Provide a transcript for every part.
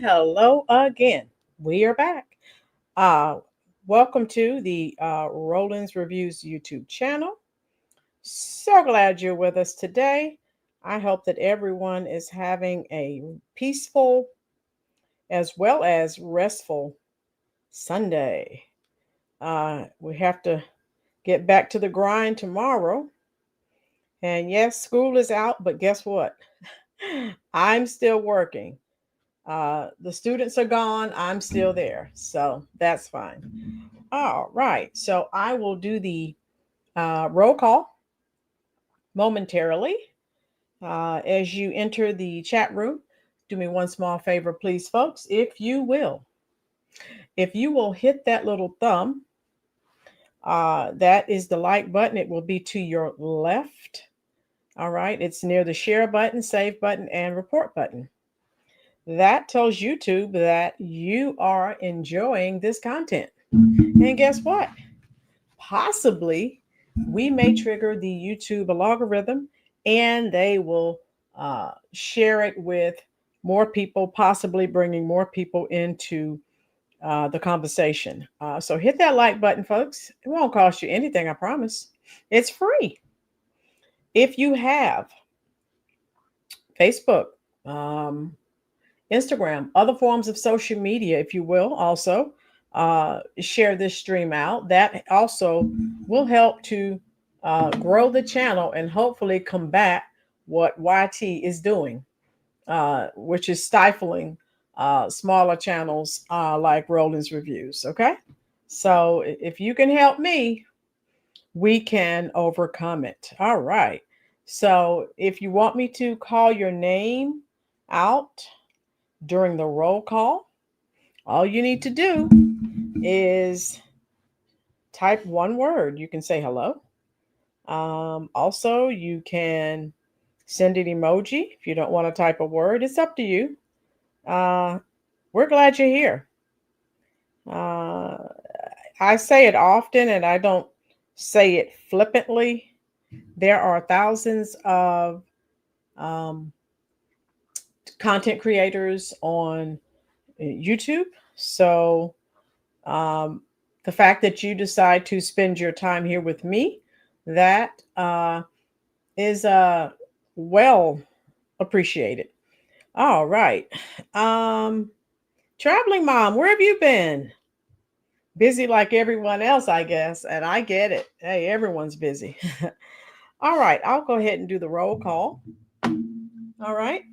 Hello again. We are back. Uh, Welcome to the Rollins Reviews YouTube channel. So glad you're with us today. I hope that everyone is having a peaceful as well as restful Sunday. We have to get back to the grind tomorrow. And yes, school is out, but guess what? I'm still working. The students are gone. I'm still there. So that's fine. All right. So I will do the roll call momentarily. As you enter the chat room, do me one small favor, please, folks. If you will hit that little thumb, that is the like button. It will be to your left. All right. It's near the share button, save button, and report button. That tells YouTube that you are enjoying this content. And guess what? Possibly we may trigger the YouTube algorithm and they will share it with more people, possibly bringing more people into the conversation. So hit that like button, folks. It won't cost you anything, I promise. It's free. If you have Facebook, um, Instagram, other forms of social media, if you will, also share this stream out. That also will help to grow the channel and hopefully combat what YT is doing, which is stifling smaller channels like Rollins Reviews. Okay. So if you can help me, we can overcome it. All right. So if you want me to call your name out during the roll call, all you need to do is type one word. You can say hello. Also, you can send an emoji if you don't want to type a word. It's up to you. We're glad you're here. I say it often and I don't say it flippantly. There are thousands of content creators on YouTube. So the fact that you decide to spend your time here with me, that is well appreciated. All right. Traveling mom, where have you been? Busy like everyone else, I guess. And I get it. Hey, everyone's busy. All right. I'll go ahead and do the roll call. All right.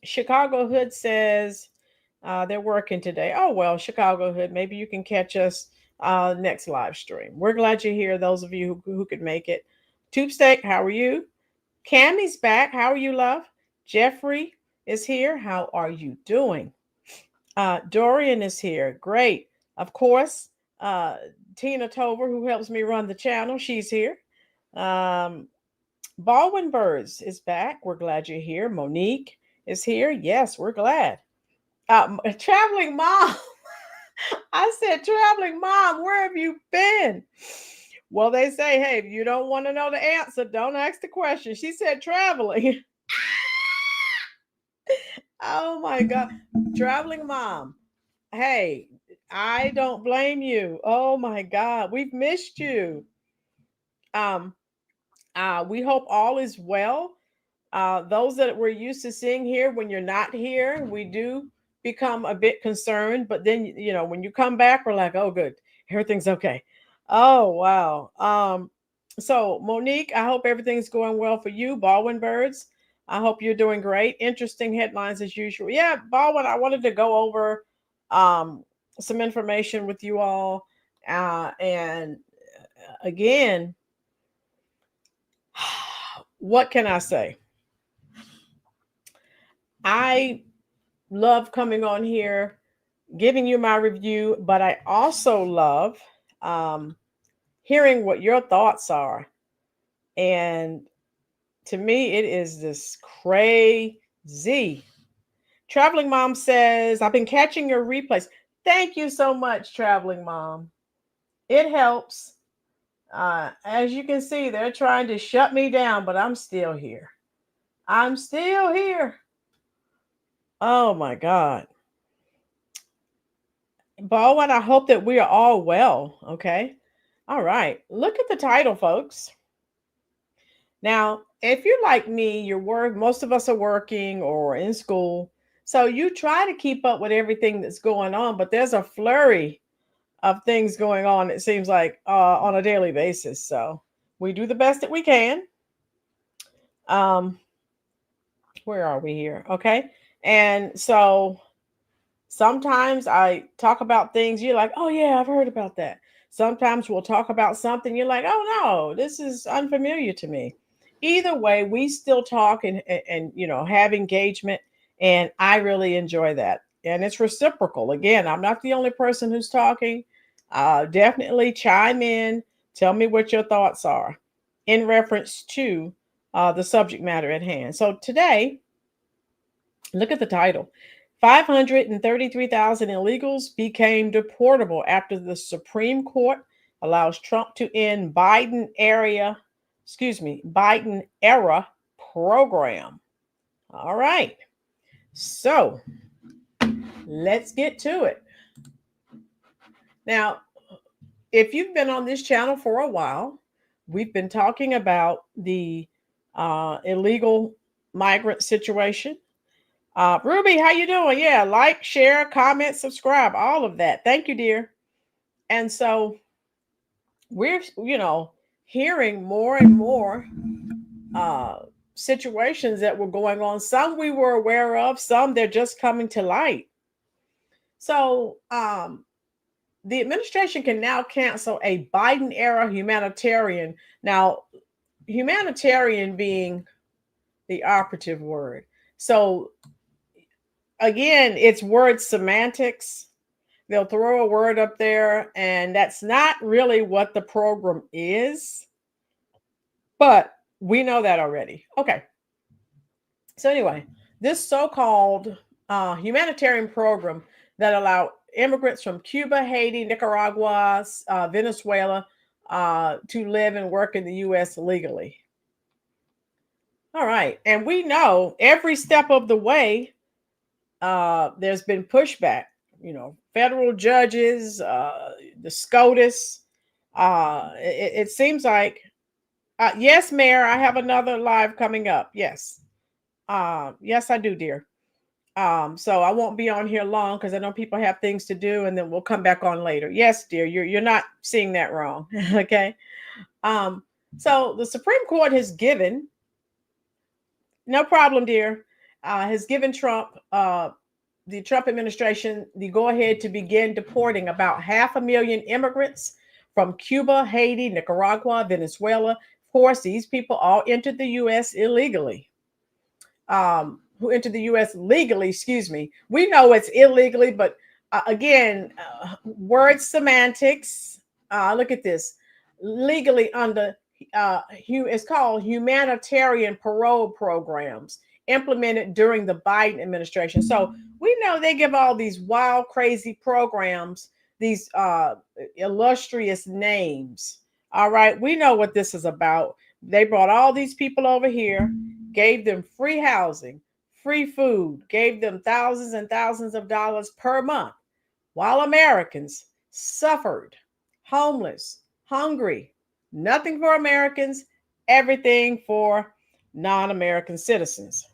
Chicago Hood says they're working today. Oh, well, Chicago Hood, maybe you can catch us next live stream. We're glad you're here, those of you who could make it. Tube Steak, how are you? Cammy's back. How are you, love? Jeffrey is here. How are you doing? Dorian is here. Great. Of course, Tina Tover, who helps me run the channel, she's here. Baldwin Birds is back. We're glad you're here. Monique is here. Yes, we're glad. Traveling mom. I said, traveling mom, where have you been? Well, they say, hey, if you don't want to know the answer, don't ask the question. She said traveling. Oh my God. Traveling mom. Hey, I don't blame you. Oh my God. We've missed you. We hope all is well. Those that we're used to seeing here, when you're not here, we do become a bit concerned. But then, you know, when you come back, we're like, oh, good, everything's okay. Oh, wow. So, Monique, I hope everything's going well for you. Baldwin Birds, I hope you're doing great. Interesting headlines as usual. Yeah, Baldwin, I wanted to go over some information with you all. And again, what can I say? I love coming on here, giving you my review, but I also love hearing what your thoughts are. And to me, it is this crazy. Traveling Mom says, I've been catching your replays. Thank you so much, Traveling Mom. It helps. As you can see, they're trying to shut me down, but I'm still here. I'm still here. Oh my God. Bo, and I hope that we are all well. Okay. All right. Look at the title, folks. Now, if you're like me, most of us are working or in school. So you try to keep up with everything that's going on, but there's a flurry of things going on, it seems like, on a daily basis. So we do the best that we can. Um, where are we here? Okay. And so sometimes I talk about things, you're like, oh, yeah, I've heard about that. Sometimes we'll talk about something, you're like, oh, no, this is unfamiliar to me. Either way, we still talk and have engagement. And I really enjoy that. And it's reciprocal. Again, I'm not the only person who's talking. Definitely chime in. Tell me what your thoughts are in reference to the subject matter at hand. So today, look at the title. 533,000 illegals became deportable after the Supreme Court allows Trump to end Biden era program. All right. So let's get to it. Now, if you've been on this channel for a while, we've been talking about the illegal migrant situation. Ruby, how you doing? Yeah, like, share, comment, subscribe, all of that. Thank you, dear. And so we're, hearing more and more uh, situations that were going on. Some we were aware of, some they're just coming to light. So the administration can now cancel a Biden era humanitarian. Now, humanitarian being the operative word. So again, it's word semantics. They'll throw a word up there, and that's not really what the program is. But we know that already. Okay. So anyway, this so-called humanitarian program that allowed immigrants from Cuba, Haiti, Nicaragua, Venezuela to live and work in the U.S. legally. All right. And we know every step of the way, there's been pushback. Federal judges, the SCOTUS. It seems like, yes, Mayor, I have another live coming up. Yes. Yes, I do, dear. So I won't be on here long because I know people have things to do, and then we'll come back on later. Yes, dear, you're not seeing that wrong. Okay. So the Supreme Court has given, no problem, dear, has given Trump, the Trump administration, the go ahead to begin deporting about 500,000 immigrants from Cuba, Haiti, Nicaragua, Venezuela. Of course, these people all entered the U.S. illegally. Who entered the U.S. legally, excuse me. We know it's illegally, but again, word semantics. Look at this. Legally under, it's called humanitarian parole programs implemented during the Biden administration. So we know they give all these wild, crazy programs, these illustrious names. All right, we know what this is about. They brought all these people over here, gave them free housing, free food, gave them thousands and thousands of dollars per month, while Americans suffered, homeless, hungry, nothing for Americans, everything for non-American citizens.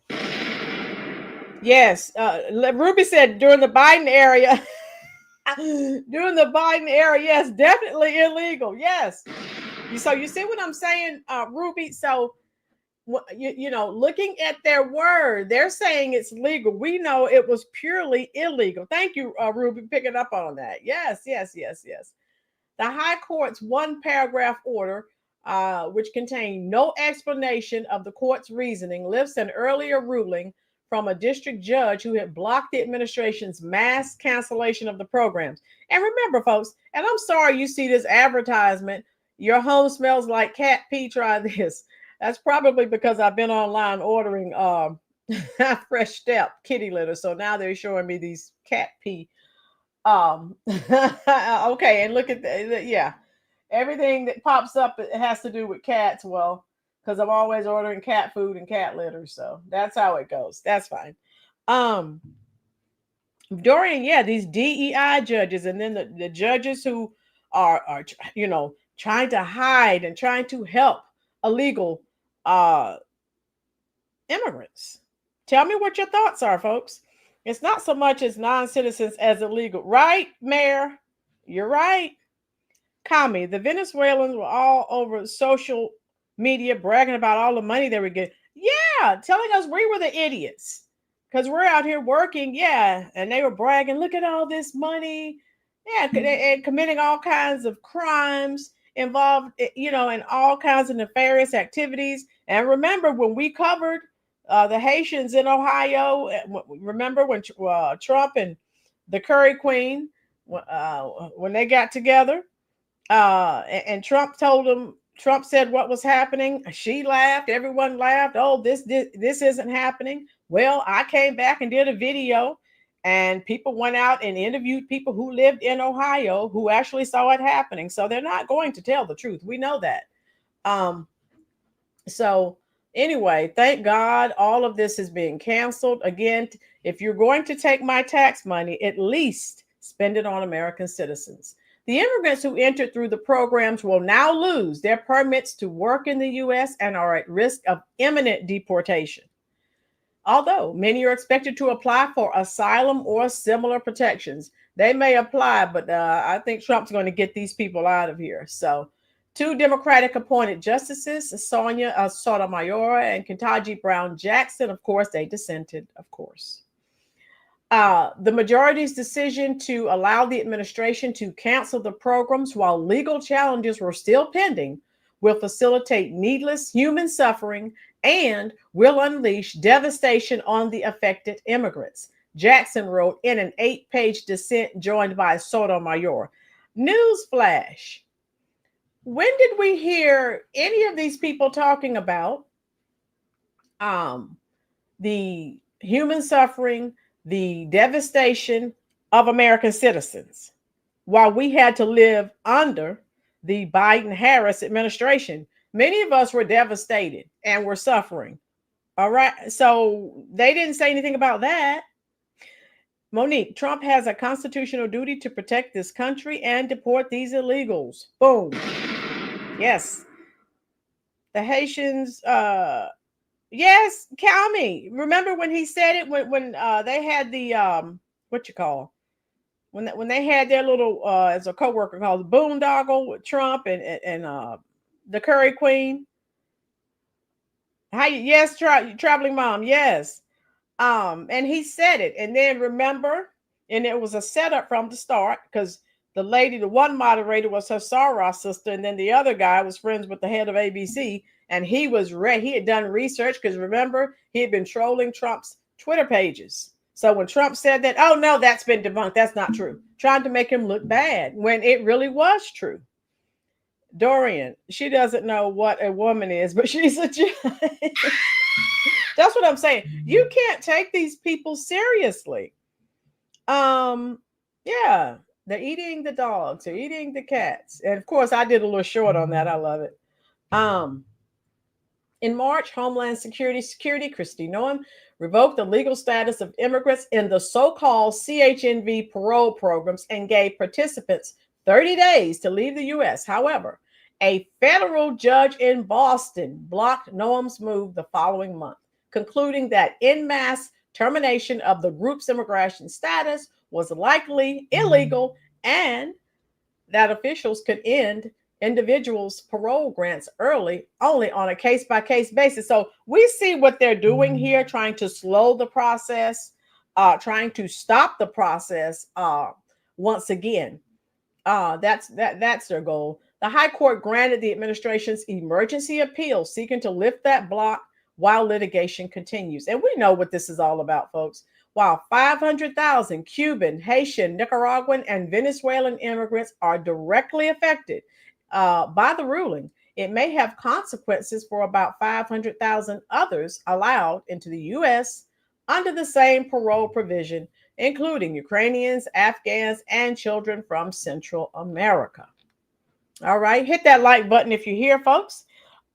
Yes, Ruby said during the Biden era, during the Biden era, yes, definitely illegal. Yes. So you see what I'm saying, Ruby? So looking at their word, they're saying it's legal. We know it was purely illegal. Thank you, Ruby, picking up on that. Yes. The High Court's one paragraph order, which contained no explanation of the court's reasoning, lifts an earlier ruling from a district judge who had blocked the administration's mass cancellation of the programs. And remember, folks, and I'm sorry you see this advertisement, your home smells like cat pee, try this. That's probably because I've been online ordering Fresh Step kitty litter. So now they're showing me these cat pee. Okay, and look at yeah. Everything that pops up, it has to do with cats. Well, because I'm always ordering cat food and cat litter. So that's how it goes. That's fine. During, yeah, these DEI judges, and then the judges who are trying to hide and trying to help illegal uh immigrants. Tell me what your thoughts are, folks. It's not so much as non-citizens as illegal, right, Mayor? You're right. Kami, the Venezuelans were all over social media bragging about all the money they were getting. Yeah, telling us we were the idiots because we're out here working. Yeah, and they were bragging, look at all this money. Yeah, and committing all kinds of crimes involved, in all kinds of nefarious activities. And remember when we covered the Haitians in Ohio? Remember when Trump and the Curry Queen, when they got together? And Trump told him. Trump said what was happening. She laughed. Everyone laughed. Oh, this isn't happening. Well, I came back and did a video, and people went out and interviewed people who lived in Ohio who actually saw it happening. So they're not going to tell the truth. We know that. So anyway, thank God all of this is being canceled. Again, if you're going to take my tax money, at least spend it on American citizens. The immigrants who entered through the programs will now lose their permits to work in the U.S. and are at risk of imminent deportation. Although many are expected to apply for asylum or similar protections, they may apply, but I think Trump's going to get these people out of here. So, two Democratic appointed justices, Sonia Sotomayor and Ketanji Brown Jackson, of course, they dissented, of course. The majority's decision to allow the administration to cancel the programs while legal challenges were still pending will facilitate needless human suffering and will unleash devastation on the affected immigrants, Jackson wrote in an 8-page dissent joined by Sotomayor. Newsflash. When did we hear any of these people talking about the human suffering, the devastation of American citizens while we had to live under the Biden-Harris administration? Many of us were devastated and were suffering. All right. So they didn't say anything about that. Monique, Trump has a constitutional duty to protect this country and deport these illegals. Boom. Yes. The Haitians, yes, Kami. Remember when he said it when they had the when they had their little as a coworker called the boondoggle with Trump and the Curry Queen. Yes, traveling mom, yes. And he said it, and then remember, and it was a setup from the start because the one moderator was her Soros sister, and then the other guy was friends with the head of ABC, and he had done research because remember he had been trolling Trump's Twitter pages. So when Trump said that, oh no, that's been debunked, that's not true, trying to make him look bad when it really was true. Dorian, she doesn't know what a woman is, but she's a judge. That's what I'm saying. You can't take these people seriously. Yeah, they're eating the dogs, they're eating the cats. And of course, I did a little short on that. I love it. In March, Homeland Security Kristi Noem revoked the legal status of immigrants in the so-called CHNV parole programs and gave participants 30 days to leave the U.S. However, a federal judge in Boston blocked Noem's move the following month, concluding that en masse termination of the group's immigration status was likely illegal and that officials could end individuals' parole grants early only on a case-by-case basis. So we see what they're doing here, trying to slow the process, trying to stop the process once again. That's their goal. The High Court granted the administration's emergency appeal seeking to lift that block while litigation continues. And we know what this is all about, folks. While 500,000 Cuban, Haitian, Nicaraguan, and Venezuelan immigrants are directly affected by the ruling, it may have consequences for about 500,000 others allowed into the U.S. under the same parole provision, including Ukrainians, Afghans, and children from Central America. All right, hit that like button if you're here, folks.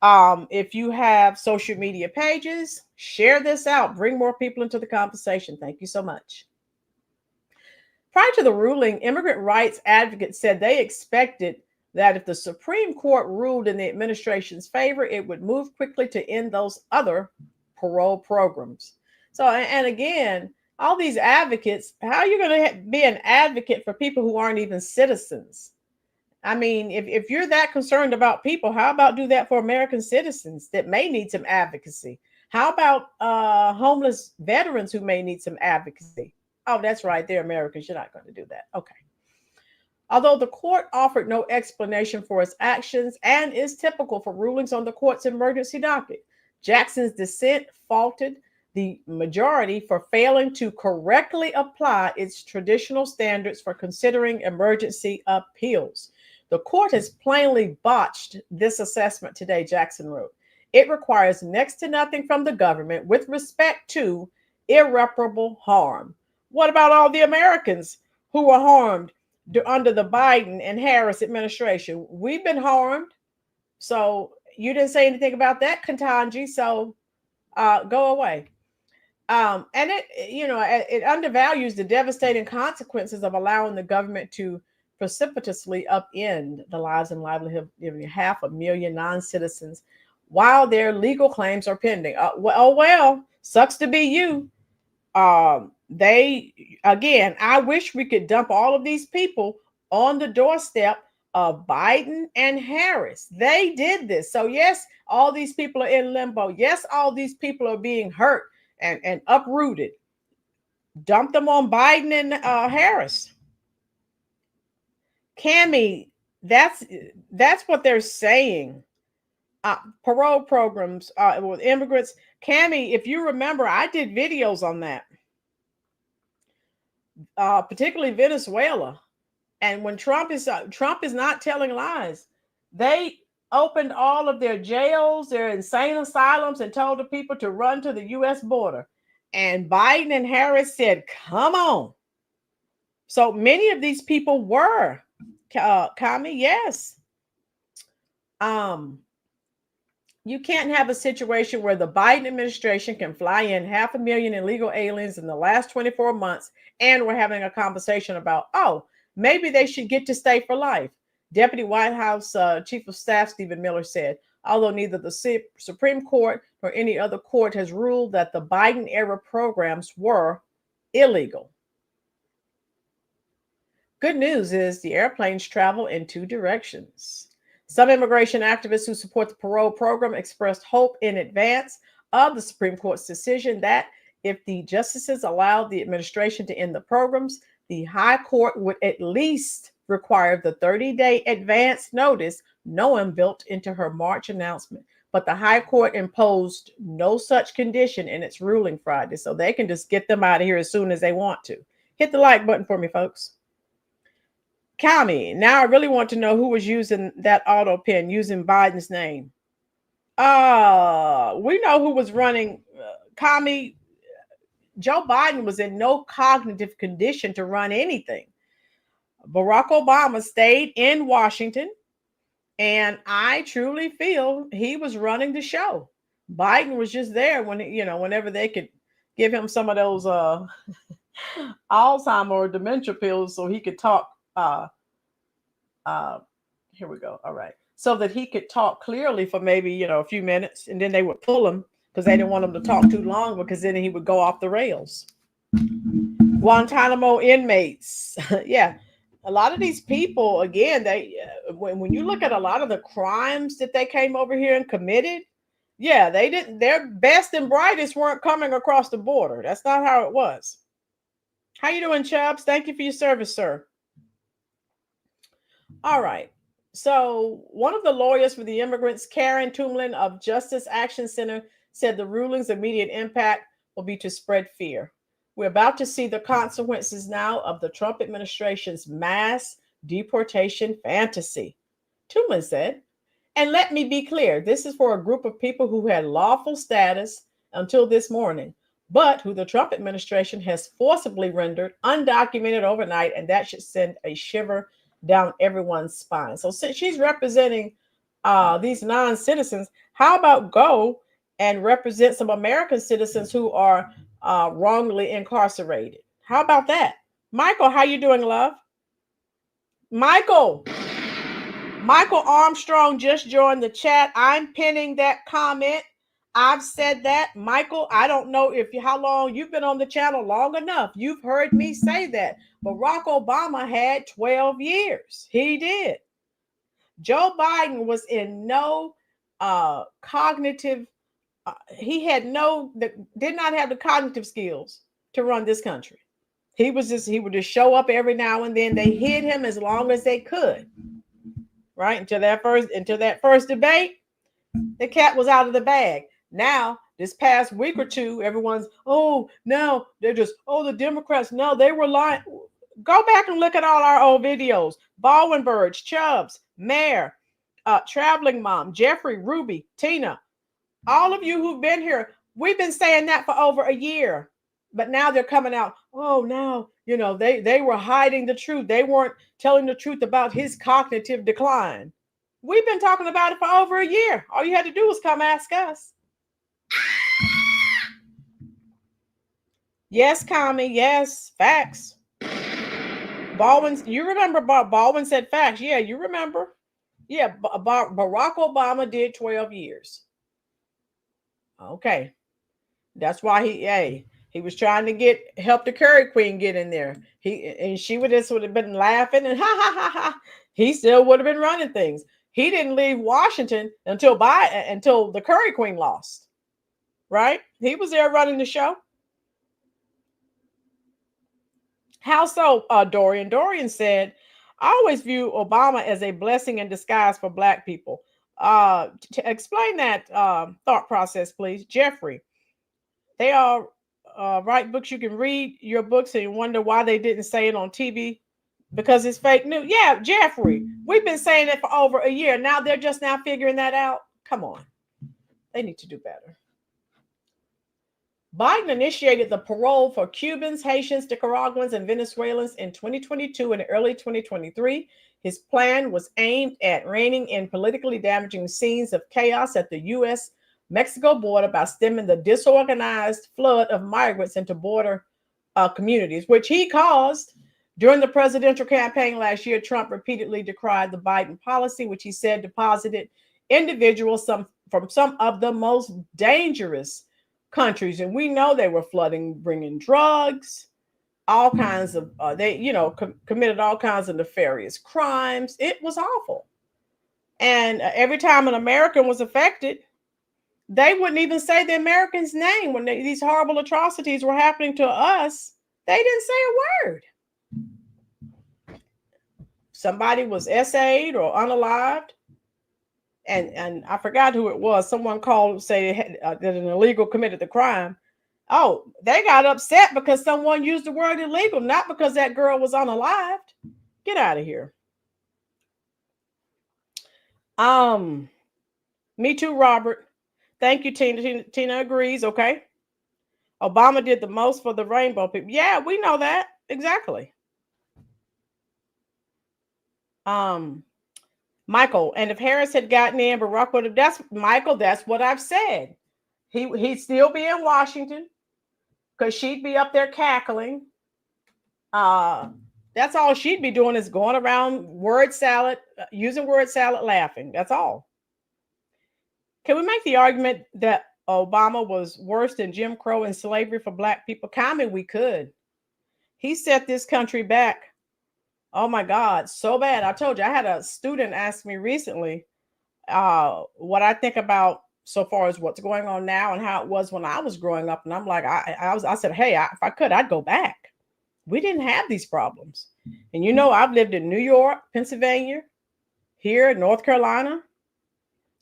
If you have social media pages, share this out. Bring more people into the conversation. Thank you so much. Prior to the ruling, immigrant rights advocates said they expected that if the Supreme Court ruled in the administration's favor, it would move quickly to end those other parole programs. So, and again, all these advocates, how are you going to be an advocate for people who aren't even citizens? I mean, if you're that concerned about people, how about do that for American citizens that may need some advocacy? How about homeless veterans who may need some advocacy? Oh, that's right. They're Americans. You're not going to do that. Okay. Although the court offered no explanation for its actions and is typical for rulings on the court's emergency docket, Jackson's dissent faulted the majority for failing to correctly apply its traditional standards for considering emergency appeals. The court has plainly botched this assessment today, Jackson wrote. It requires next to nothing from the government with respect to irreparable harm. What about all the Americans who were harmed under the Biden and Harris administration? We've been harmed. So you didn't say anything about that, Ketanji. So go away. And it undervalues the devastating consequences of allowing the government to precipitously upend the lives and livelihood of 500,000 non-citizens while their legal claims are pending. Well, sucks to be you. I wish we could dump all of these people on the doorstep of Biden and Harris. They did this. So yes, all these people are in limbo. Yes, all these people are being hurt and uprooted. Dump them on Biden and Harris. Cammie, that's what they're saying. Parole programs with immigrants. Cammie, if you remember, I did videos on that. Particularly Venezuela. And when Trump is not telling lies, they opened all of their jails, their insane asylums, and told the people to run to the U.S. border. And Biden and Harris said, come on. So many of these people were, Kami, yes. You can't have a situation where the Biden administration can fly in 500,000 illegal aliens in the last 24 months, and we're having a conversation about, oh, maybe they should get to stay for life. Deputy White House Chief of Staff Stephen Miller said, although neither the Supreme Court nor any other court has ruled that the Biden-era programs were illegal. Good news is the airplanes travel in two directions. Some immigration activists who support the parole program expressed hope in advance of the Supreme Court's decision that if the justices allowed the administration to end the programs, the High Court would at least require the 30-day advance notice Noem built into her March announcement. But the High Court imposed no such condition in its ruling Friday, so they can just get them out of here as soon as they want to. Hit the like button for me, folks. Kami, now I really want to know who was using that auto pen using Biden's name. We know who was running. Kami, Joe Biden was in no cognitive condition to run anything. Barack Obama stayed in Washington, and I truly feel he was running the show. Biden was just there when, whenever they could give him some of those Alzheimer or dementia pills so he could talk. Here we go. All right. So that he could talk clearly for maybe, a few minutes, and then they would pull him because they didn't want him to talk too long, because then he would go off the rails. Guantanamo inmates. Yeah. A lot of these people, again, when you look at a lot of the crimes that they came over here and committed, yeah, they didn't, their best and brightest weren't coming across the border. That's not how it was. How you doing, Chubbs? Thank you for your service, sir. All right. So one of the lawyers for the immigrants, Karen Tumlin of Justice Action Center, said the ruling's immediate impact will be to spread fear. We're about to see the consequences now of the Trump administration's mass deportation fantasy, Tumlin said. And let me be clear, this is for a group of people who had lawful status until this morning, but who the Trump administration has forcibly rendered undocumented overnight, and that should send a shiver down everyone's spine. So since she's representing these non-citizens. How about go and represent some American citizens who are wrongly incarcerated? How about that? Michael, how you doing, love? Michael Armstrong just joined the chat. I'm pinning that comment. I've said that. Michael, I don't know how long you've been on the channel. Long enough. You've heard me say that. Barack Obama had 12 years. He did. Joe Biden was in no cognitive, did not have the cognitive skills to run this country. He would just show up every now and then. They hid him as long as they could. Right? Until that first debate, the cat was out of the bag. Now, this past week or two, everyone's, now they're just, the Democrats, no, they were lying. Go back and look at all our old videos. Baldwin Burge, Chubbs, Mayor, Traveling Mom, Jeffrey, Ruby, Tina, all of you who've been here, we've been saying that for over a year. But now they're coming out, now, they were hiding the truth. They weren't telling the truth about his cognitive decline. We've been talking about it for over a year. All you had to do was come ask us. Yes, Kami. Yes, facts. Baldwin, you remember Baldwin said facts. Yeah, you remember. Yeah, Barack Obama did 12 years. Okay. That's why he was trying to help the Curry Queen get in there. She would have been laughing and ha. He still would have been running things. He didn't leave Washington until the Curry Queen lost. Right? He was there running the show. How so, Dorian? Dorian said, I always view Obama as a blessing in disguise for Black people. To explain that thought process, please. Jeffrey, they all write books. You can read your books and you wonder why they didn't say it on TV because it's fake news. Yeah, Jeffrey, we've been saying it for over a year. Now they're just now figuring that out. Come on. They need to do better. Biden initiated the parole for Cubans, Haitians, Nicaraguans, and Venezuelans in 2022 and early 2023. His plan was aimed at reining in politically damaging scenes of chaos at the U.S.-Mexico border by stemming the disorganized flood of migrants into border communities, which he caused. During the presidential campaign last year, Trump repeatedly decried the Biden policy, which he said deposited individuals from some of the most dangerous countries, and we know they were bringing drugs, all kinds of committed all kinds of nefarious crimes. It was awful. And every time an American was affected, they wouldn't even say the American's name when these horrible atrocities were happening to us. They didn't say a word. Somebody was SA'd or unalived. And I forgot who it was. Someone called, say that an illegal committed the crime. Oh, they got upset because someone used the word illegal, not because that girl was unalived. Get out of here. Me too, Robert. Thank you, Tina. Tina agrees. Okay. Obama did the most for the rainbow people. Yeah, we know that. Exactly. Michael, and if Harris had gotten in, Barack would have. That's what I've said. He'd still be in Washington because she'd be up there cackling. That's all she'd be doing is going around using word salad, laughing. That's all. Can we make the argument that Obama was worse than Jim Crow and slavery for Black people? Comment, we could. He set this country back. Oh my God, so bad. I told you, I had a student ask me recently what I think about so far as what's going on now and how it was when I was growing up. And I'm like, I said, hey, if I could, I'd go back. We didn't have these problems. And I've lived in New York, Pennsylvania, here in North Carolina.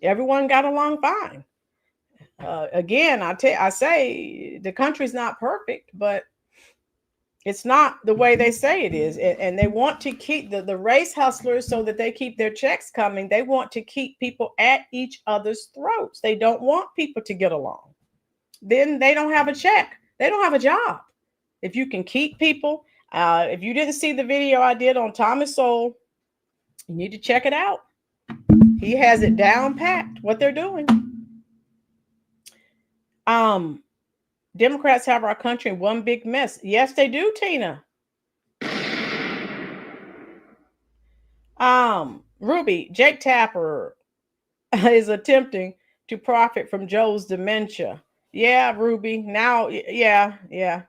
Everyone got along fine. Again, I say the country's not perfect, but it's not the way they say it is. And they want to keep the race hustlers so that they keep their checks coming. They want to keep people at each other's throats. They don't want people to get along. Then they don't have a check. They don't have a job. If you can keep people, if you didn't see the video I did on Thomas Sowell, you need to check it out. He has it down packed what they're doing. Democrats have our country in one big mess. Yes, they do, Tina. Ruby, Jake Tapper is attempting to profit from Joe's dementia. Yeah, Ruby. Now, yeah.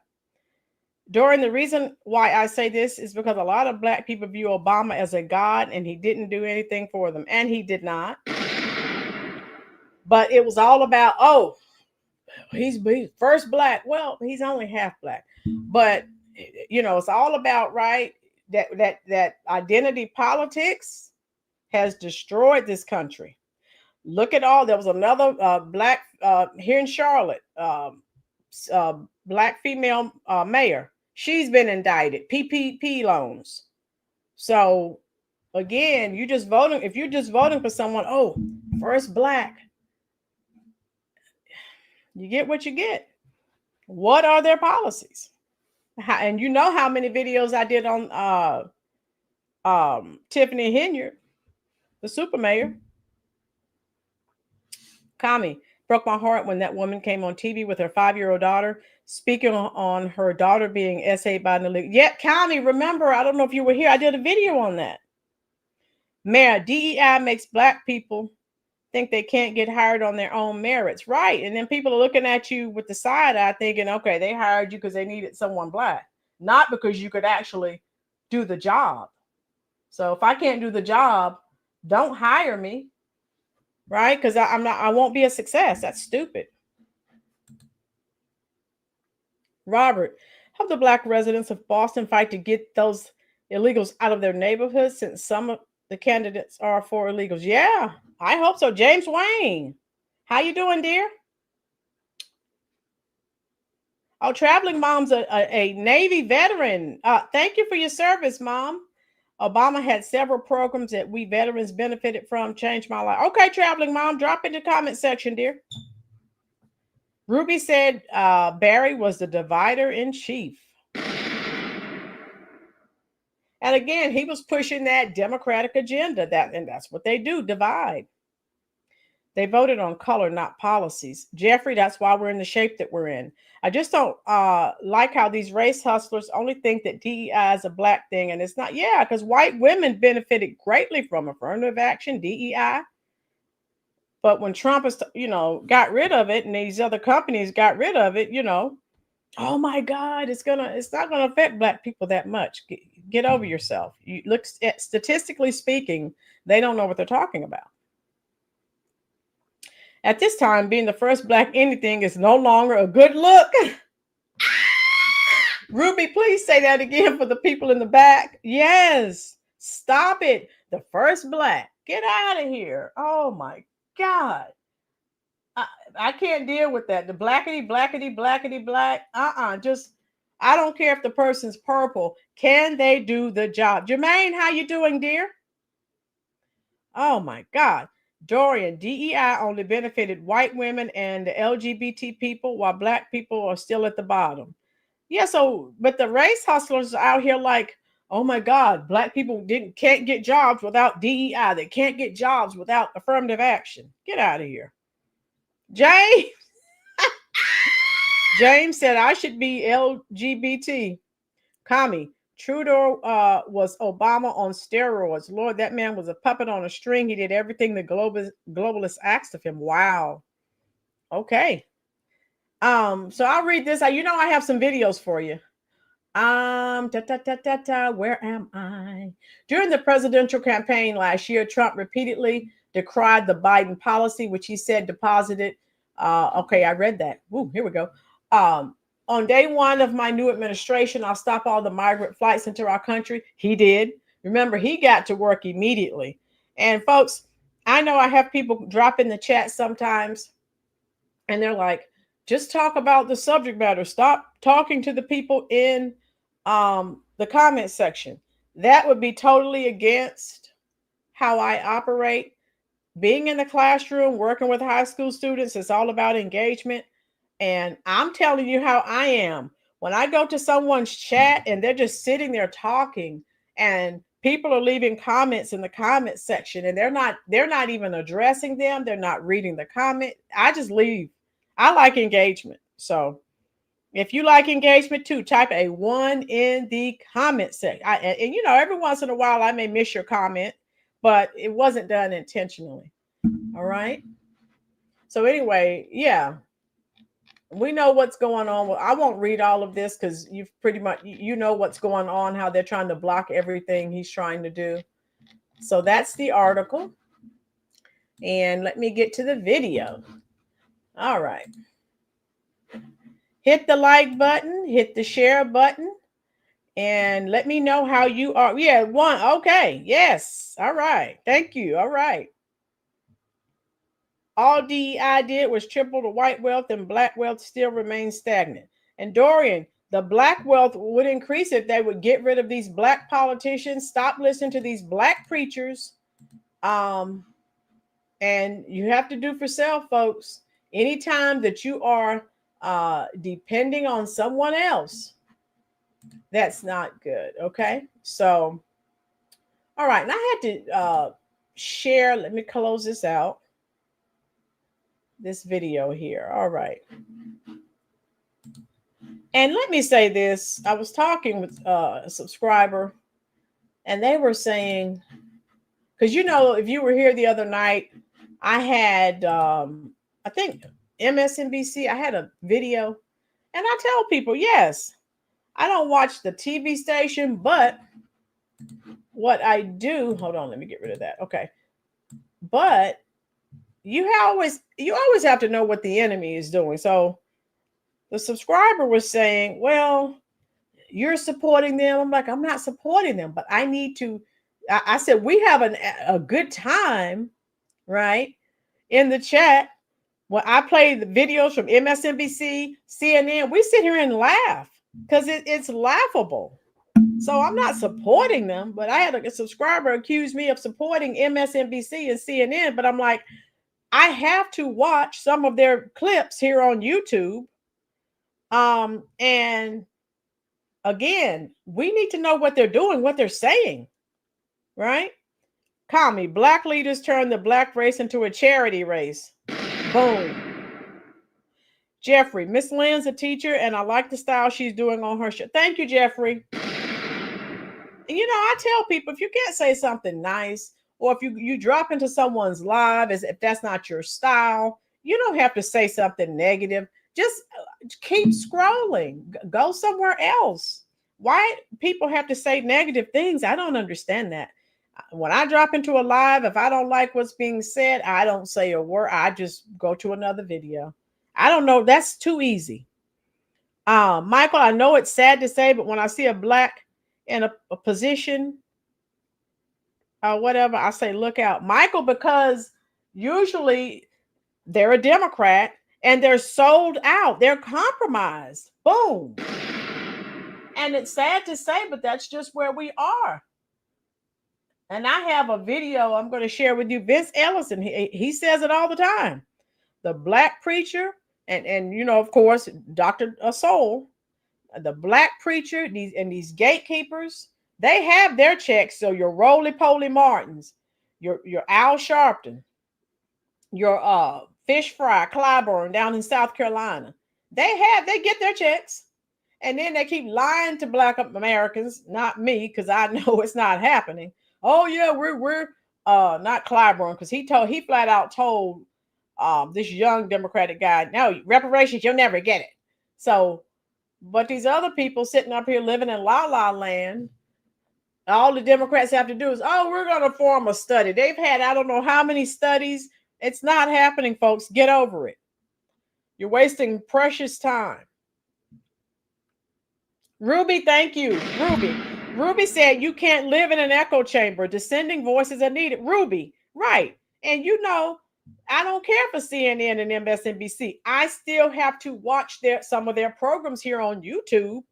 During the reason why I say this is because a lot of black people view Obama as a god and he didn't do anything for them. And he did not. But it was all about, oh, he's first black. Well, he's only half black. But, you know, it's all about, right, that identity politics has destroyed this country. Look at all. There was another black here in Charlotte, black female mayor. She's been indicted. PPP loans. So again, you just voting. If you're just voting for someone, oh, first black, you get what you get. What are their policies? And you know how many videos I did on Tiffany Henyard, the super mayor. Kami, broke my heart when that woman came on TV with her 5-year-old daughter, speaking on her daughter being essayed by the league. Yeah, Kami, remember, I don't know if you were here. I did a video on that. Mayor, DEI makes black people think they can't get hired on their own merits. Right. And then people are looking at you with the side eye thinking, okay, they hired you because they needed someone black, not because you could actually do the job. So if I can't do the job, don't hire me. Right? Because I won't be a success. That's stupid. Robert, help the black residents of Boston fight to get those illegals out of their neighborhoods since some of the candidates are for illegals. Yeah, I hope so. James Wayne, how you doing, dear? Oh, traveling mom's a Navy veteran. Thank you for your service, Mom. Obama had several programs that we veterans benefited from. Changed my life. Okay, traveling mom, drop in the comment section, dear. Ruby said Barry was the divider in chief. And again, he was pushing that Democratic agenda. And that's what they do, divide. They voted on color, not policies. Jeffrey, that's why we're in the shape that we're in. I just don't like how these race hustlers only think that DEI is a black thing, and it's not. Yeah, because white women benefited greatly from affirmative action, DEI. But when Trump has, got rid of it, and these other companies got rid of it, oh my God, it's not gonna affect black people that much. Get over yourself. You look at, statistically speaking, they don't know what they're talking about. At this time, being the first black anything is no longer a good look. Ruby, please say that again for the people in the back. Yes, stop it. The first black. Get out of here. Oh my God. I can't deal with that. The blackety, blackety, blackety, black. Just, I don't care if the person's purple. Can they do the job? Jermaine, how you doing, dear? Oh my God. Dorian, DEI only benefited white women and the LGBT people while black people are still at the bottom. Yeah, but the race hustlers are out here like, oh my God, black people can't get jobs without DEI. They can't get jobs without affirmative action. Get out of here. James. James said I should be LGBT. Kami. Trudeau was Obama on steroids. Lord, that man was a puppet on a string. He did everything the globalists asked of him. Wow. Okay. So I'll read this. I have some videos for you. Where am I? During the presidential campaign last year, Trump repeatedly decried the Biden policy, which he said deposited. Okay, I read that. Ooh, here we go. On day one of my new administration, I'll stop all the migrant flights into our country. He did. Remember, he got to work immediately. And folks, I know I have people drop in the chat sometimes, and they're like, just talk about the subject matter. Stop talking to the people in the comment section. That would be totally against how I operate. Being in the classroom, working with high school students, it's all about engagement. And I'm telling you how I am. When I go to someone's chat and they're just sitting there talking and People are leaving comments in the comment section, and they're not even addressing them. They're not reading the comment. I just leave. I like engagement. So if you like engagement too, type a 1 in the comment section. And you know, every once in a while I may miss your comment, but it wasn't done intentionally. All right. So anyway, yeah, we know what's going on. Well, I won't read all of this because you've pretty much, you know what's going on, how they're trying to block everything he's trying to do. So that's the article. And let me get to the video. All right. Hit the like button, hit the share button, and let me know how you are. Yeah, 1. Okay. Yes. All right. Thank you. All right. All DEI did was triple the white wealth, and black wealth still remains stagnant. And Dorian, the black wealth would increase if they would get rid of these black politicians, stop listening to these black preachers. And you have to do for self, folks. Anytime that you are depending on someone else, that's not good. Okay. So, all right. And I had to share. Let me close this out. This video here. All right. And let me say this. I was talking with a subscriber, and they were saying, because you know, if you were here the other night, I had I think MSNBC, I had a video, and I tell people, yes, I don't watch the TV station, but what I do, hold on, let me get rid of that. Okay. But you always have to know what the enemy is doing. So the subscriber was saying, well, you're supporting them. I'm like, I'm not supporting them, but I need to. I said, we have a good time, right? In the chat. When I play the videos from MSNBC, CNN, we sit here and laugh because it's laughable. So I'm not supporting them, but I had a subscriber accuse me of supporting MSNBC and CNN, but I'm like, I have to watch some of their clips here on YouTube. And again, we need to know what they're doing, what they're saying, right? Call me. Black leaders turn the black race into a charity race. Boom. Jeffrey, Miss Lynn's a teacher, and I like the style she's doing on her show. Thank you, Jeffrey. And you know, I tell people, if you can't say something nice, or if you drop into someone's live as if that's not your style, you don't have to say something negative. Just keep scrolling. Go somewhere else. Why people have to say negative things? I don't understand that. When I drop into a live, if I don't like what's being said, I don't say a word. I just go to another video. I don't know. That's too easy. Michael, I know it's sad to say, but when I see a black in a position, whatever, I say, look out. Michael, because usually they're a Democrat and they're sold out. They're compromised. Boom. And it's sad to say, but that's just where we are. And I have a video I'm going to share with you. Vince Ellison, he says it all the time. The black preacher, and you know, of course, Dr. Soul, the black preacher, these gatekeepers, they have their checks. So your Roly-Poly Martins, your Al Sharpton, your Fish Fry Clyburn down in South Carolina, they get their checks. And then they keep lying to black Americans, not me, because I know it's not happening. Oh yeah, we're not Clyburn, because he flat out told this young Democratic guy, no, reparations, you'll never get it. So, but these other people sitting up here living in la la land, all the Democrats have to do is, oh, we're going to form a study. They've had, I don't know how many studies. It's not happening, folks. Get over it. You're wasting precious time. Ruby, thank you. Ruby said you can't live in an echo chamber. Dissenting voices are needed. Ruby, right. And you know, I don't care for CNN and MSNBC. I still have to watch some of their programs here on YouTube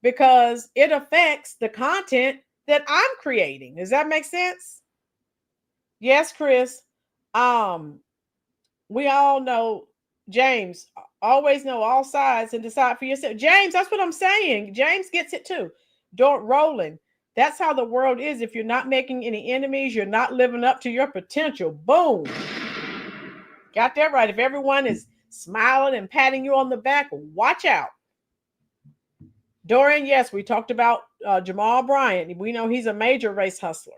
because it affects the content that I'm creating. Does that make sense? Yes, Chris. We all know, James, always know all sides and decide for yourself. James, that's what I'm saying. James gets it too. Rolynn, That's how the world is. If you're not making any enemies, you're not living up to your potential. Boom. Got that right. If everyone is smiling and patting you on the back, watch out. Dorian, yes, we talked about Jamal Bryant. We know he's a major race hustler.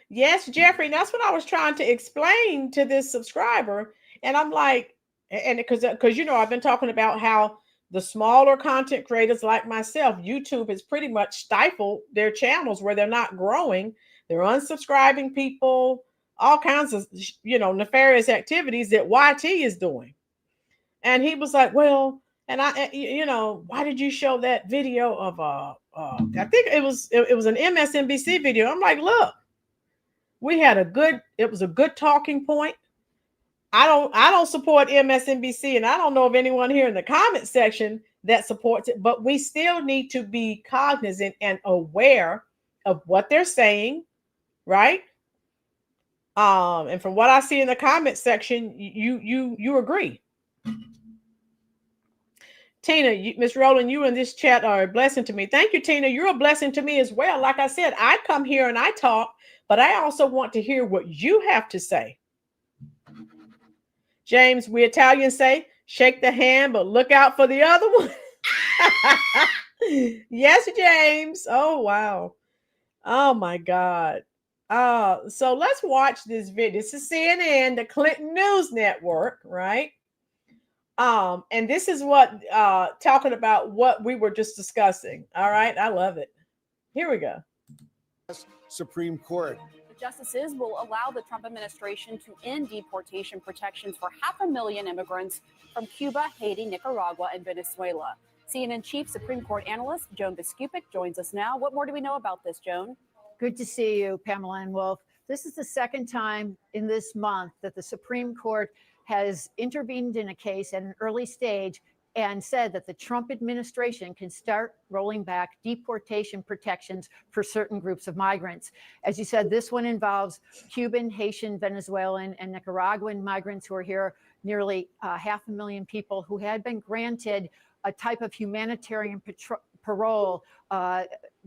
Yes, Jeffrey, that's what I was trying to explain to this subscriber. And I'm like, and because I've been talking about how the smaller content creators like myself, YouTube has pretty much stifled their channels where they're not growing. They're unsubscribing people, all kinds of nefarious activities that YT is doing. And he was like, well, and why did you show that video of I think it was an MSNBC video. I'm like, look, it was a good talking point. I don't support MSNBC, and I don't know of anyone here in the comment section that supports it, but we still need to be cognizant and aware of what they're saying, right? And from what I see in the comment section, you agree. Tina, Miss Rolynn, you in this chat are a blessing to me. Thank you, Tina. You're a blessing to me as well. Like I said, I come here and I talk, but I also want to hear what you have to say. James, we Italians say, shake the hand, but look out for the other one. Yes, James. Oh, wow. Oh, my God. So let's watch this video. This is CNN, the Clinton News Network, right? And this is what talking about what we were just discussing. All right, I love it. Here we go. Supreme Court. The justices will allow the Trump administration to end deportation protections for 500,000 immigrants from Cuba, Haiti, Nicaragua, and Venezuela. CNN Chief Supreme Court Analyst Joan Biskupic joins us now. What more do we know about this, Joan? Good to see you, Pamela and Wolf. This is the second time in this month that the Supreme Court has intervened in a case at an early stage and said that the Trump administration can start rolling back deportation protections for certain groups of migrants. As you said, this one involves Cuban, Haitian, Venezuelan, and Nicaraguan migrants who are here, nearly 500,000 people who had been granted a type of humanitarian parole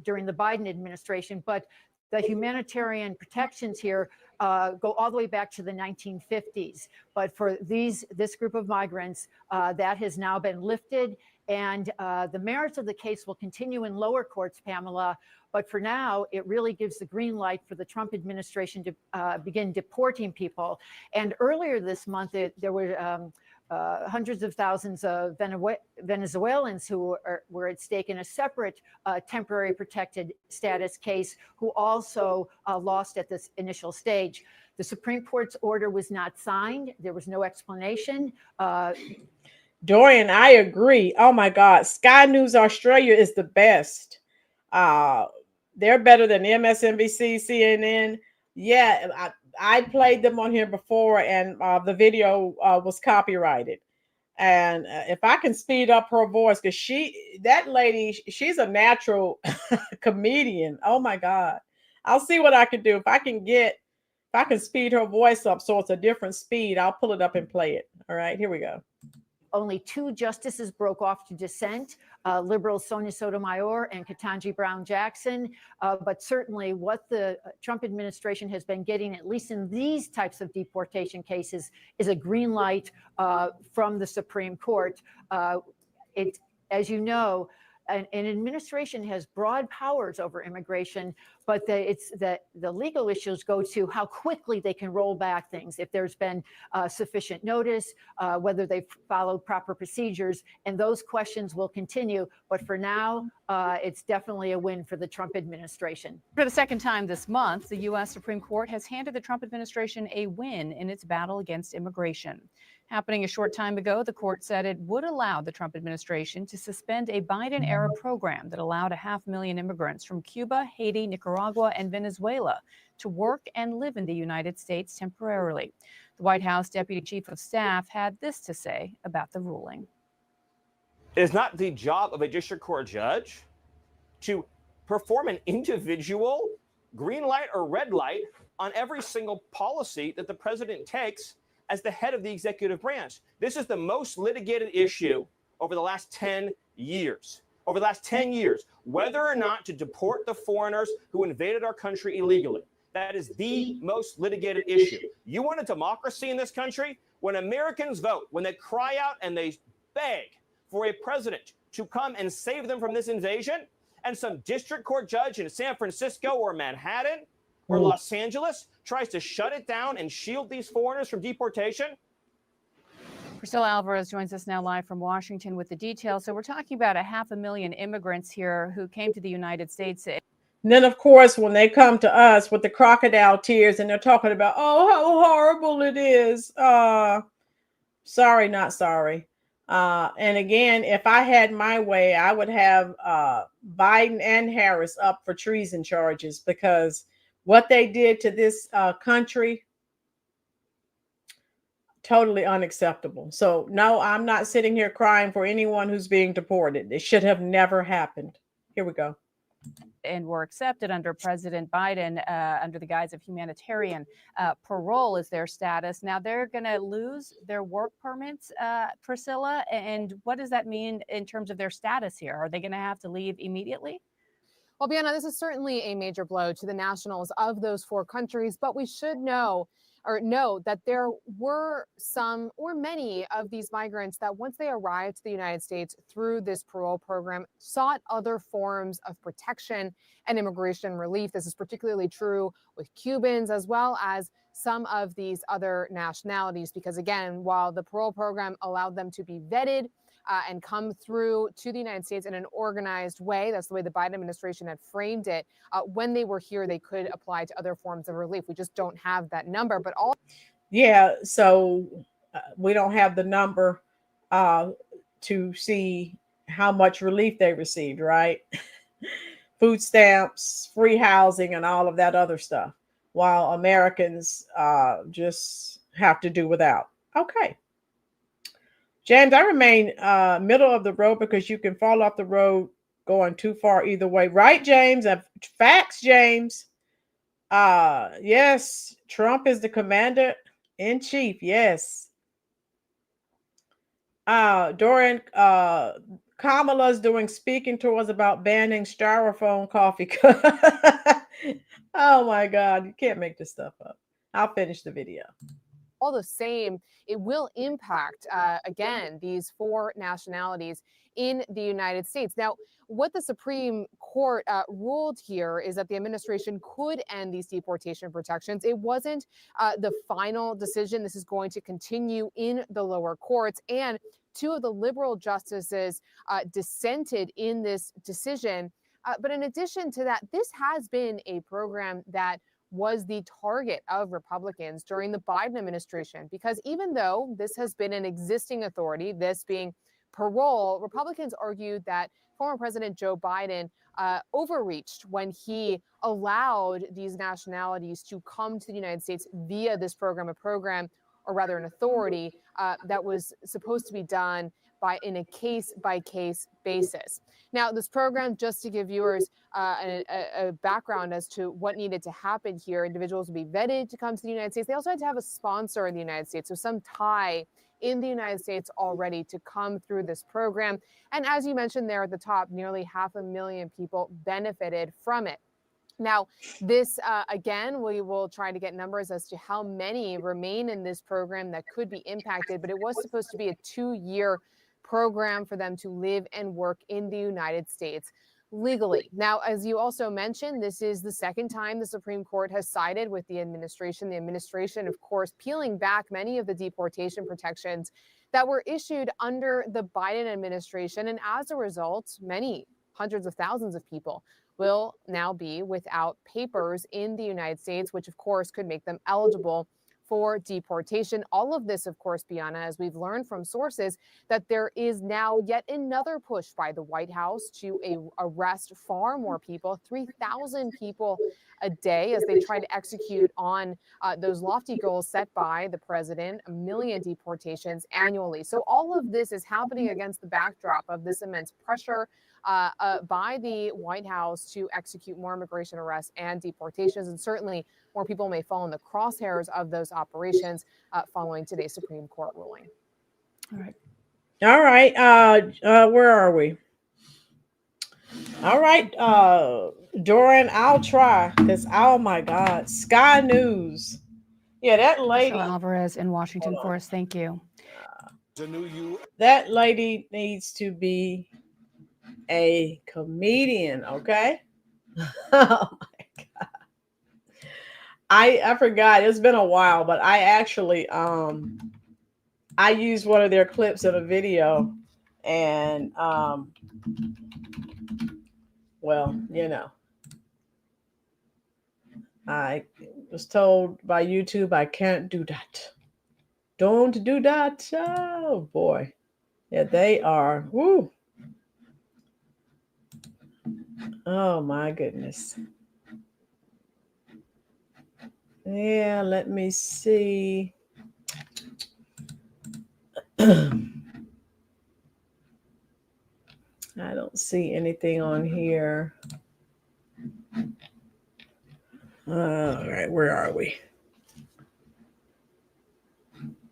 during the Biden administration. But the humanitarian protections here go all the way back to the 1950s. But for this group of migrants, that has now been lifted. And the merits of the case will continue in lower courts, Pamela. But for now, it really gives the green light for the Trump administration to begin deporting people. And earlier this month, there were hundreds of thousands of Venezuelans who were at stake in a separate temporary protected status case who also lost at this initial stage. The Supreme Court's order was not signed. There was no explanation. Dorian, I agree. Oh my God. Sky News Australia is the best. They're better than MSNBC, CNN. Yeah, I played them on here before, and the video was copyrighted. And if I can speed up her voice, because that lady, she's a natural comedian. Oh my God. I'll see what I can do. If I can speed her voice up so it's a different speed, I'll pull it up and play it. All right, here we go. Only 2 justices broke off to dissent, liberals Sonia Sotomayor and Ketanji Brown Jackson. But certainly what the Trump administration has been getting, at least in these types of deportation cases, is a green light from the Supreme Court. As you know, an administration has broad powers over immigration, but the legal issues go to how quickly they can roll back things, if there's been sufficient notice, whether they've followed proper procedures, and those questions will continue. But for now, it's definitely a win for the Trump administration. For the second time this month, the U.S. Supreme Court has handed the Trump administration a win in its battle against immigration. Happening a short time ago, the court said it would allow the Trump administration to suspend a Biden-era program that allowed 500,000 immigrants from Cuba, Haiti, Nicaragua, and Venezuela to work and live in the United States temporarily. The White House Deputy Chief of Staff had this to say about the ruling. It is not the job of a district court judge to perform an individual green light or red light on every single policy that the president takes as the head of the executive branch. This is the most litigated issue over the last 10 years. over the last 10 years, whether or not to deport the foreigners who invaded our country illegally. That is the most litigated issue. You want a democracy in this country? When Americans vote, when they cry out and they beg for a president to come and save them from this invasion, and some district court judge in San Francisco or Manhattan or Los Angeles tries to shut it down and shield these foreigners from deportation. Priscilla Alvarez joins us now live from Washington with the details. So we're talking about 500,000 immigrants here who came to the United States. And then, of course, when they come to us with the crocodile tears and they're talking about, oh, how horrible it is. Sorry, not sorry. And again, if I had my way, I would have Biden and Harris up for treason charges, because what they did to this country, totally unacceptable. So no, I'm not sitting here crying for anyone who's being deported. It should have never happened. Here we go. And were accepted under President Biden under the guise of humanitarian parole is their status. Now they're going to lose their work permits, Priscilla. And what does that mean in terms of their status here? Are they going to have to leave immediately? Well, Bianna, this is certainly a major blow to the nationals of those 4 countries, but we should know that there were some or many of these migrants that once they arrived to the United States through this parole program sought other forms of protection and immigration relief. This is particularly true with Cubans as well as some of these other nationalities, because again, while the parole program allowed them to be vetted and come through to the United States in an organized way, that's the way the Biden administration had framed it. When they were here, they could apply to other forms of relief. We just don't have that number. But yeah, so we don't have the number to see how much relief they received, right? Food stamps, free housing, and all of that other stuff, while Americans just have to do without. Okay. James, I remain middle of the road because you can fall off the road going too far either way. Right, James? Facts, James. Yes, Trump is the commander in chief. Yes. Dorian, Kamala's doing speaking tours about banning styrofoam coffee cups. Oh my God, you can't make this stuff up. I'll finish the video. All the same, it will impact, again, these 4 nationalities in the United States. Now, what the Supreme Court ruled here is that the administration could end these deportation protections. It wasn't the final decision. This is going to continue in the lower courts. And 2 of the liberal justices dissented in this decision. But in addition to that, this has been a program that was the target of Republicans during the Biden administration, because even though this has been an existing authority, this being parole, Republicans argued that former President Joe Biden overreached when he allowed these nationalities to come to the United States via this program, or rather an authority that was supposed to be done in a case-by-case basis. Now, this program, just to give viewers a background as to what needed to happen here, individuals would be vetted to come to the United States. They also had to have a sponsor in the United States, so some tie in the United States already to come through this program. And as you mentioned there at the top, nearly 500,000 people benefited from it. Now, this, again, we will try to get numbers as to how many remain in this program that could be impacted, but it was supposed to be a 2-year program for them to live and work in the United States legally. Now, as you also mentioned, this is the second time the Supreme Court has sided with the administration. The administration, of course, peeling back many of the deportation protections that were issued under the Biden administration. And as a result, many hundreds of thousands of people will now be without papers in the United States, which, of course, could make them eligible for deportation. All of this, of course, Bianna, as we've learned from sources, that there is now yet another push by the White House to arrest far more people, 3,000 people a day, as they try to execute on those lofty goals set by the president, 1 million deportations annually. So all of this is happening against the backdrop of this immense pressure by the White House to execute more immigration arrests and deportations. And certainly more people may fall in the crosshairs of those operations following today's Supreme Court ruling. All right. Where are we? All right, Doran, I'll try because oh my God, Sky News. Yeah, that lady. Michelle Alvarez in Washington Hold on. for us. Thank you. The new you. That lady needs to be a comedian, okay? Oh my God. I forgot. It's been a while, but I actually I used one of their clips in a video and well, you know, I was told by YouTube I can't do that. Don't do that. Oh boy. Yeah, they are. Woo. Oh my goodness. Yeah, let me see. I don't see anything on here. All right, where are we?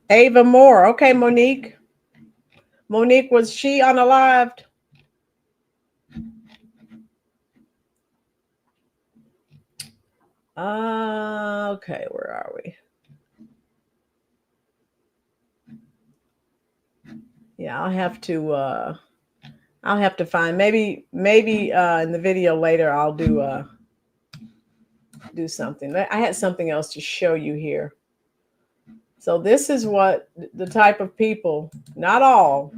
Ava Moore. Okay, Monique. Monique, was she unalived? Okay, where are we? Yeah, I'll have to find maybe in the video later I'll do something. I had something else to show you here. So this is what the type of people, not all,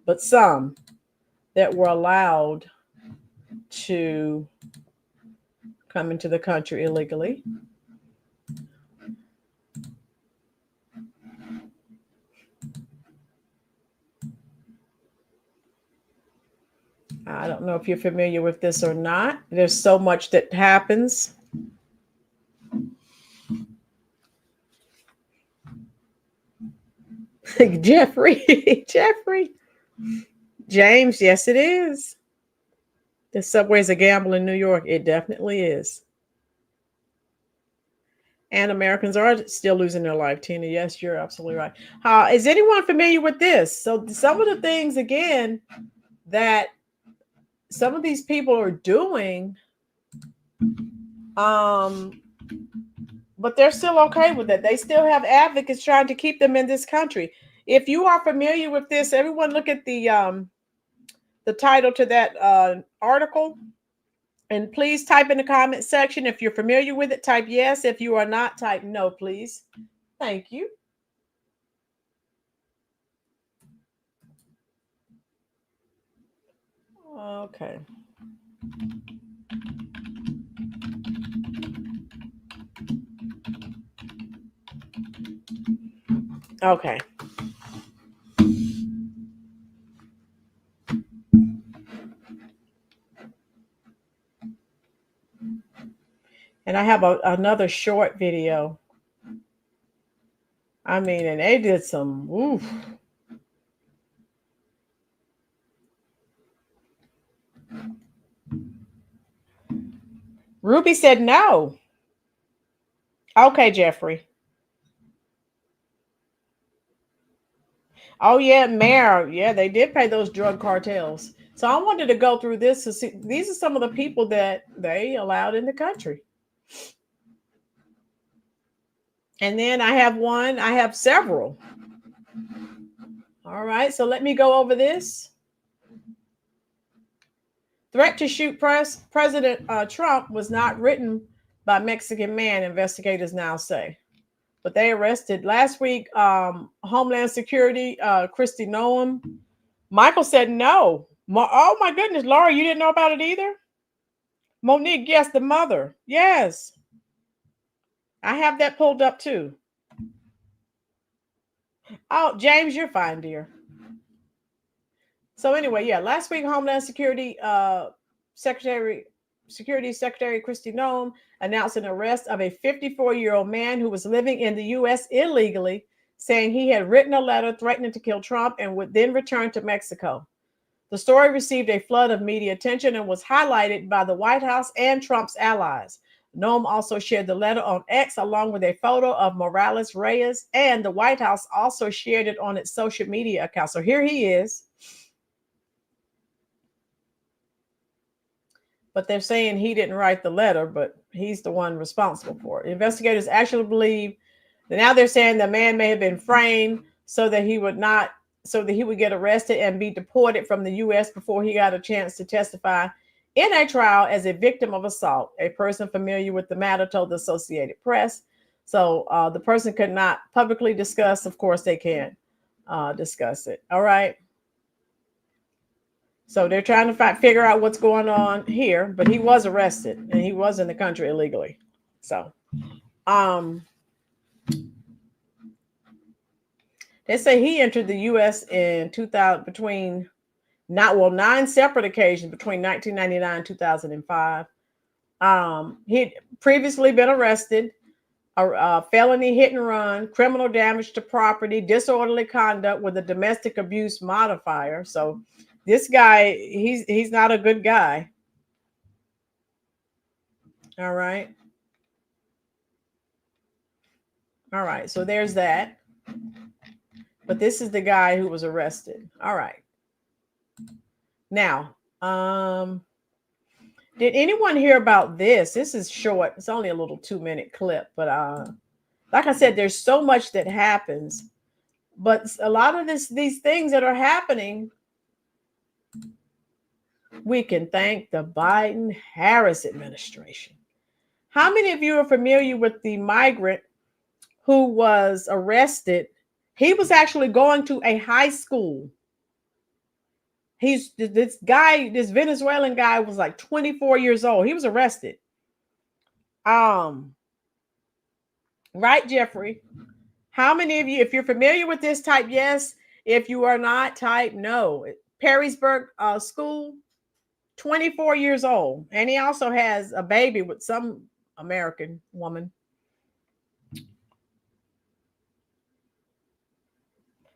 but some, that were allowed to come into the country illegally. I don't know if you're familiar with this or not. There's so much that happens. Jeffrey, Jeffrey. James, yes, it is. The subway's a gamble in New York. It definitely is. And Americans are still losing their life, Tina. Yes, you're absolutely right. Is anyone familiar with this? So some of the things, again, that some of these people are doing, but they're still okay with it. They still have advocates trying to keep them in this country. If you are familiar with this, everyone look at the title to that article. And please type in the comment section. If you're familiar with it, type yes. If you are not, type no, please. Thank you. Okay. Okay. And I have another short video. I mean, and they did some, oof. Ruby said no. Okay, Jeffrey. Oh, yeah, Mayor. Yeah, they did pay those drug cartels. So I wanted to go through this to see. These are some of the people that they allowed in the country. And then I have several. All right, so let me go over this. Threat to shoot President Trump was not written by Mexican man, investigators now say. But they arrested last week, Homeland Security, Kristi Noem. Michael said no. Oh my goodness, Laura, you didn't know about it either? Monique, yes, the mother. Yes. I have that pulled up too. Oh, James, you're fine, dear. So anyway, yeah, last week, Homeland Security Secretary Kristi Noem announced an arrest of a 54-year-old man who was living in the U.S. illegally, saying he had written a letter threatening to kill Trump and would then return to Mexico. The story received a flood of media attention and was highlighted by the White House and Trump's allies. Noem also shared the letter on X along with a photo of Morales Reyes, and the White House also shared it on its social media account. So here he is. but they're saying he didn't write the letter, but he's the one responsible for it. Investigators actually believe that now they're saying the man may have been framed so that he would get arrested and be deported from the U.S. before he got a chance to testify in a trial as a victim of assault. A person familiar with the matter told the Associated Press. So the person could not publicly discuss. Of course, they can't discuss it. All right. So they're trying to figure out what's going on here, but he was arrested and he was in the country illegally. So, they say he entered the U.S. in 2000 9 separate occasions between 1999 and 2005. He'd previously been arrested, a felony hit and run, criminal damage to property, disorderly conduct with a domestic abuse modifier. So this guy, he's not a good guy. All right. All right. So there's that. But this is the guy who was arrested. All right. Now, did anyone hear about this? This is short. It's only a little 2-minute clip, but like I said, there's so much that happens, but a lot of these things that are happening, we can thank the Biden-Harris administration. How many of you are familiar with the migrant who was arrested? He was actually going to a high school. This Venezuelan guy was like 24 years old. He was arrested. Right, Jeffrey? How many of you, if you're familiar with this, type yes. If you are not, type no. Perrysburg School, 24 years old. And he also has a baby with some American woman.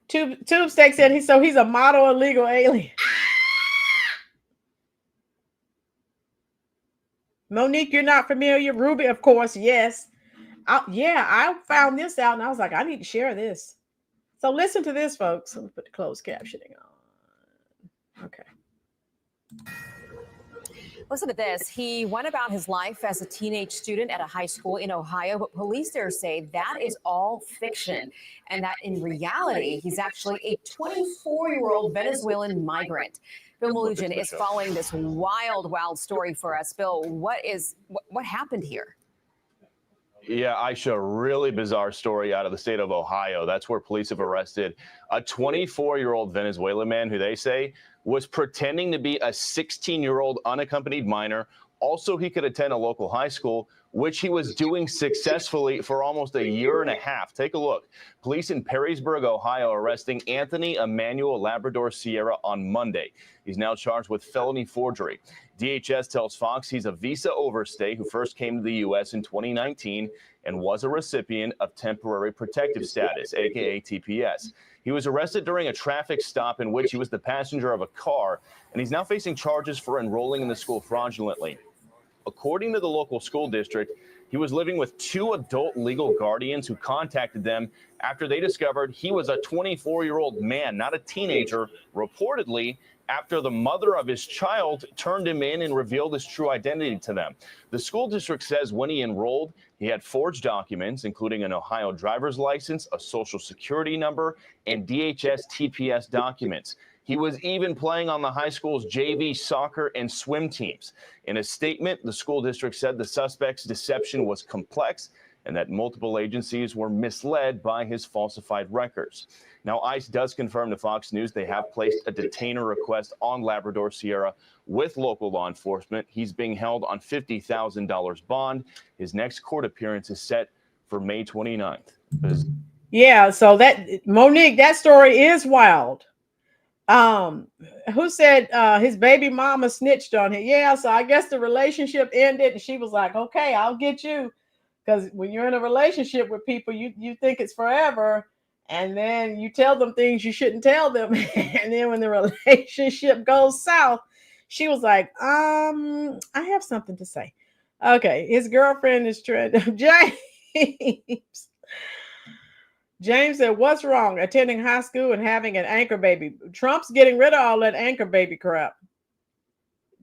Tube Steak said he's a model illegal alien. Monique, you're not familiar. Ruby, of course, yes. I found this out and I was like, I need to share this. So listen to this, folks. Let me put the closed captioning on. Okay. Listen to this. He went about his life as a teenage student at a high school in Ohio, but police there say that is all fiction and that in reality, he's actually a 24-year-old Venezuelan migrant. Bill Malugin is following this wild story for us. Bill, what happened here? Yeah, Aisha, really bizarre story out of the state of Ohio. That's where police have arrested a 24-year-old Venezuelan man who they say was pretending to be a 16-year-old unaccompanied minor. Also, he could attend a local high school, which he was doing successfully for almost a year and a half. Take a look. Police in Perrysburg, Ohio, arresting Anthony Emmanuel Labrador Sierra on Monday. He's now charged with felony forgery. DHS tells Fox he's a visa overstay who first came to the U.S. in 2019 and was a recipient of temporary protective status, aka TPS. He was arrested during a traffic stop in which he was the passenger of a car, and he's now facing charges for enrolling in the school fraudulently. According to the local school district, he was living with 2 adult legal guardians who contacted them after they discovered he was a 24-year-old man, not a teenager, reportedly after the mother of his child turned him in and revealed his true identity to them. The school district says when he enrolled, he had forged documents, including an Ohio driver's license, a social security number, and DHS TPS documents. He was even playing on the high school's JV soccer and swim teams. In a statement, the school district said the suspect's deception was complex and that multiple agencies were misled by his falsified records. Now, ICE does confirm to Fox News they have placed a detainer request on Labrador Sierra with local law enforcement. He's being held on $50,000 bond. His next court appearance is set for May 29th. Yeah, so that, Monique, that story is wild. Who said his baby mama snitched on him? Yeah, so I guess the relationship ended and she was like, okay, I'll get you. Because when you're in a relationship with people, you think it's forever, and then you tell them things you shouldn't tell them. And then when the relationship goes south, she was like, I have something to say. Okay, his girlfriend is James said, what's wrong? Attending high school and having an anchor baby. Trump's getting rid of all that anchor baby crap.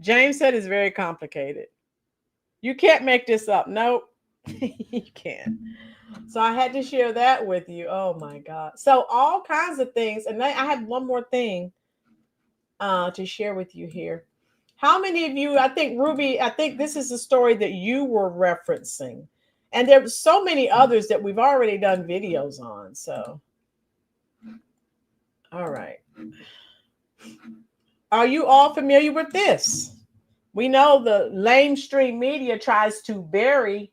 James said it's very complicated. You can't make this up. Nope. You can't. So I had to share that with you. Oh my God. So all kinds of things. And I have one more thing to share with you here. How many of you, I think Ruby, I think this is a story that you were referencing. And there's so many others that we've already done videos on. So, all right. Are you all familiar with this? We know the mainstream media tries to bury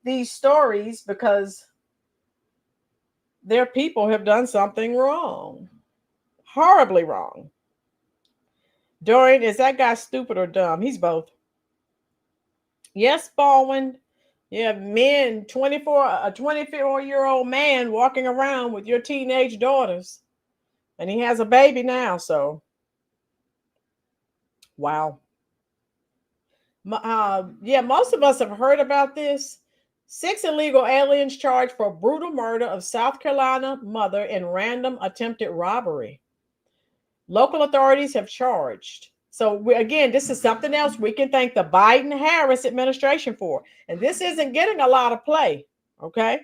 these stories because their people have done something wrong, horribly wrong. Dorian, is that guy stupid or dumb? He's both. Yes, Baldwin. You have men, a 24-year-old man walking around with your teenage daughters. And he has a baby now, so. Wow. Yeah, most of us have heard about this. 6 illegal aliens charged for brutal murder of South Carolina mother in random attempted robbery. Local authorities have charged. So again, this is something else we can thank the Biden-Harris administration for. And this isn't getting a lot of play, okay?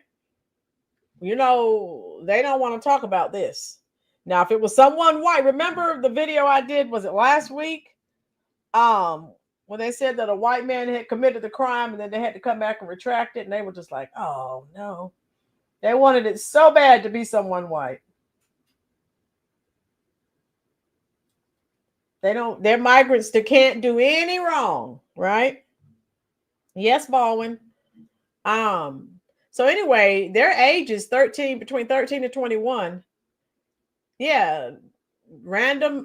You know, they don't want to talk about this. Now, if it was someone white, remember the video I did, was it last week? When they said that a white man had committed the crime and then they had to come back and retract it, and they were just like, oh no. They wanted it so bad to be someone white. They're migrants that can't do any wrong, right? Yes, Baldwin. So anyway, their age is between 13 and 21. Yeah. Random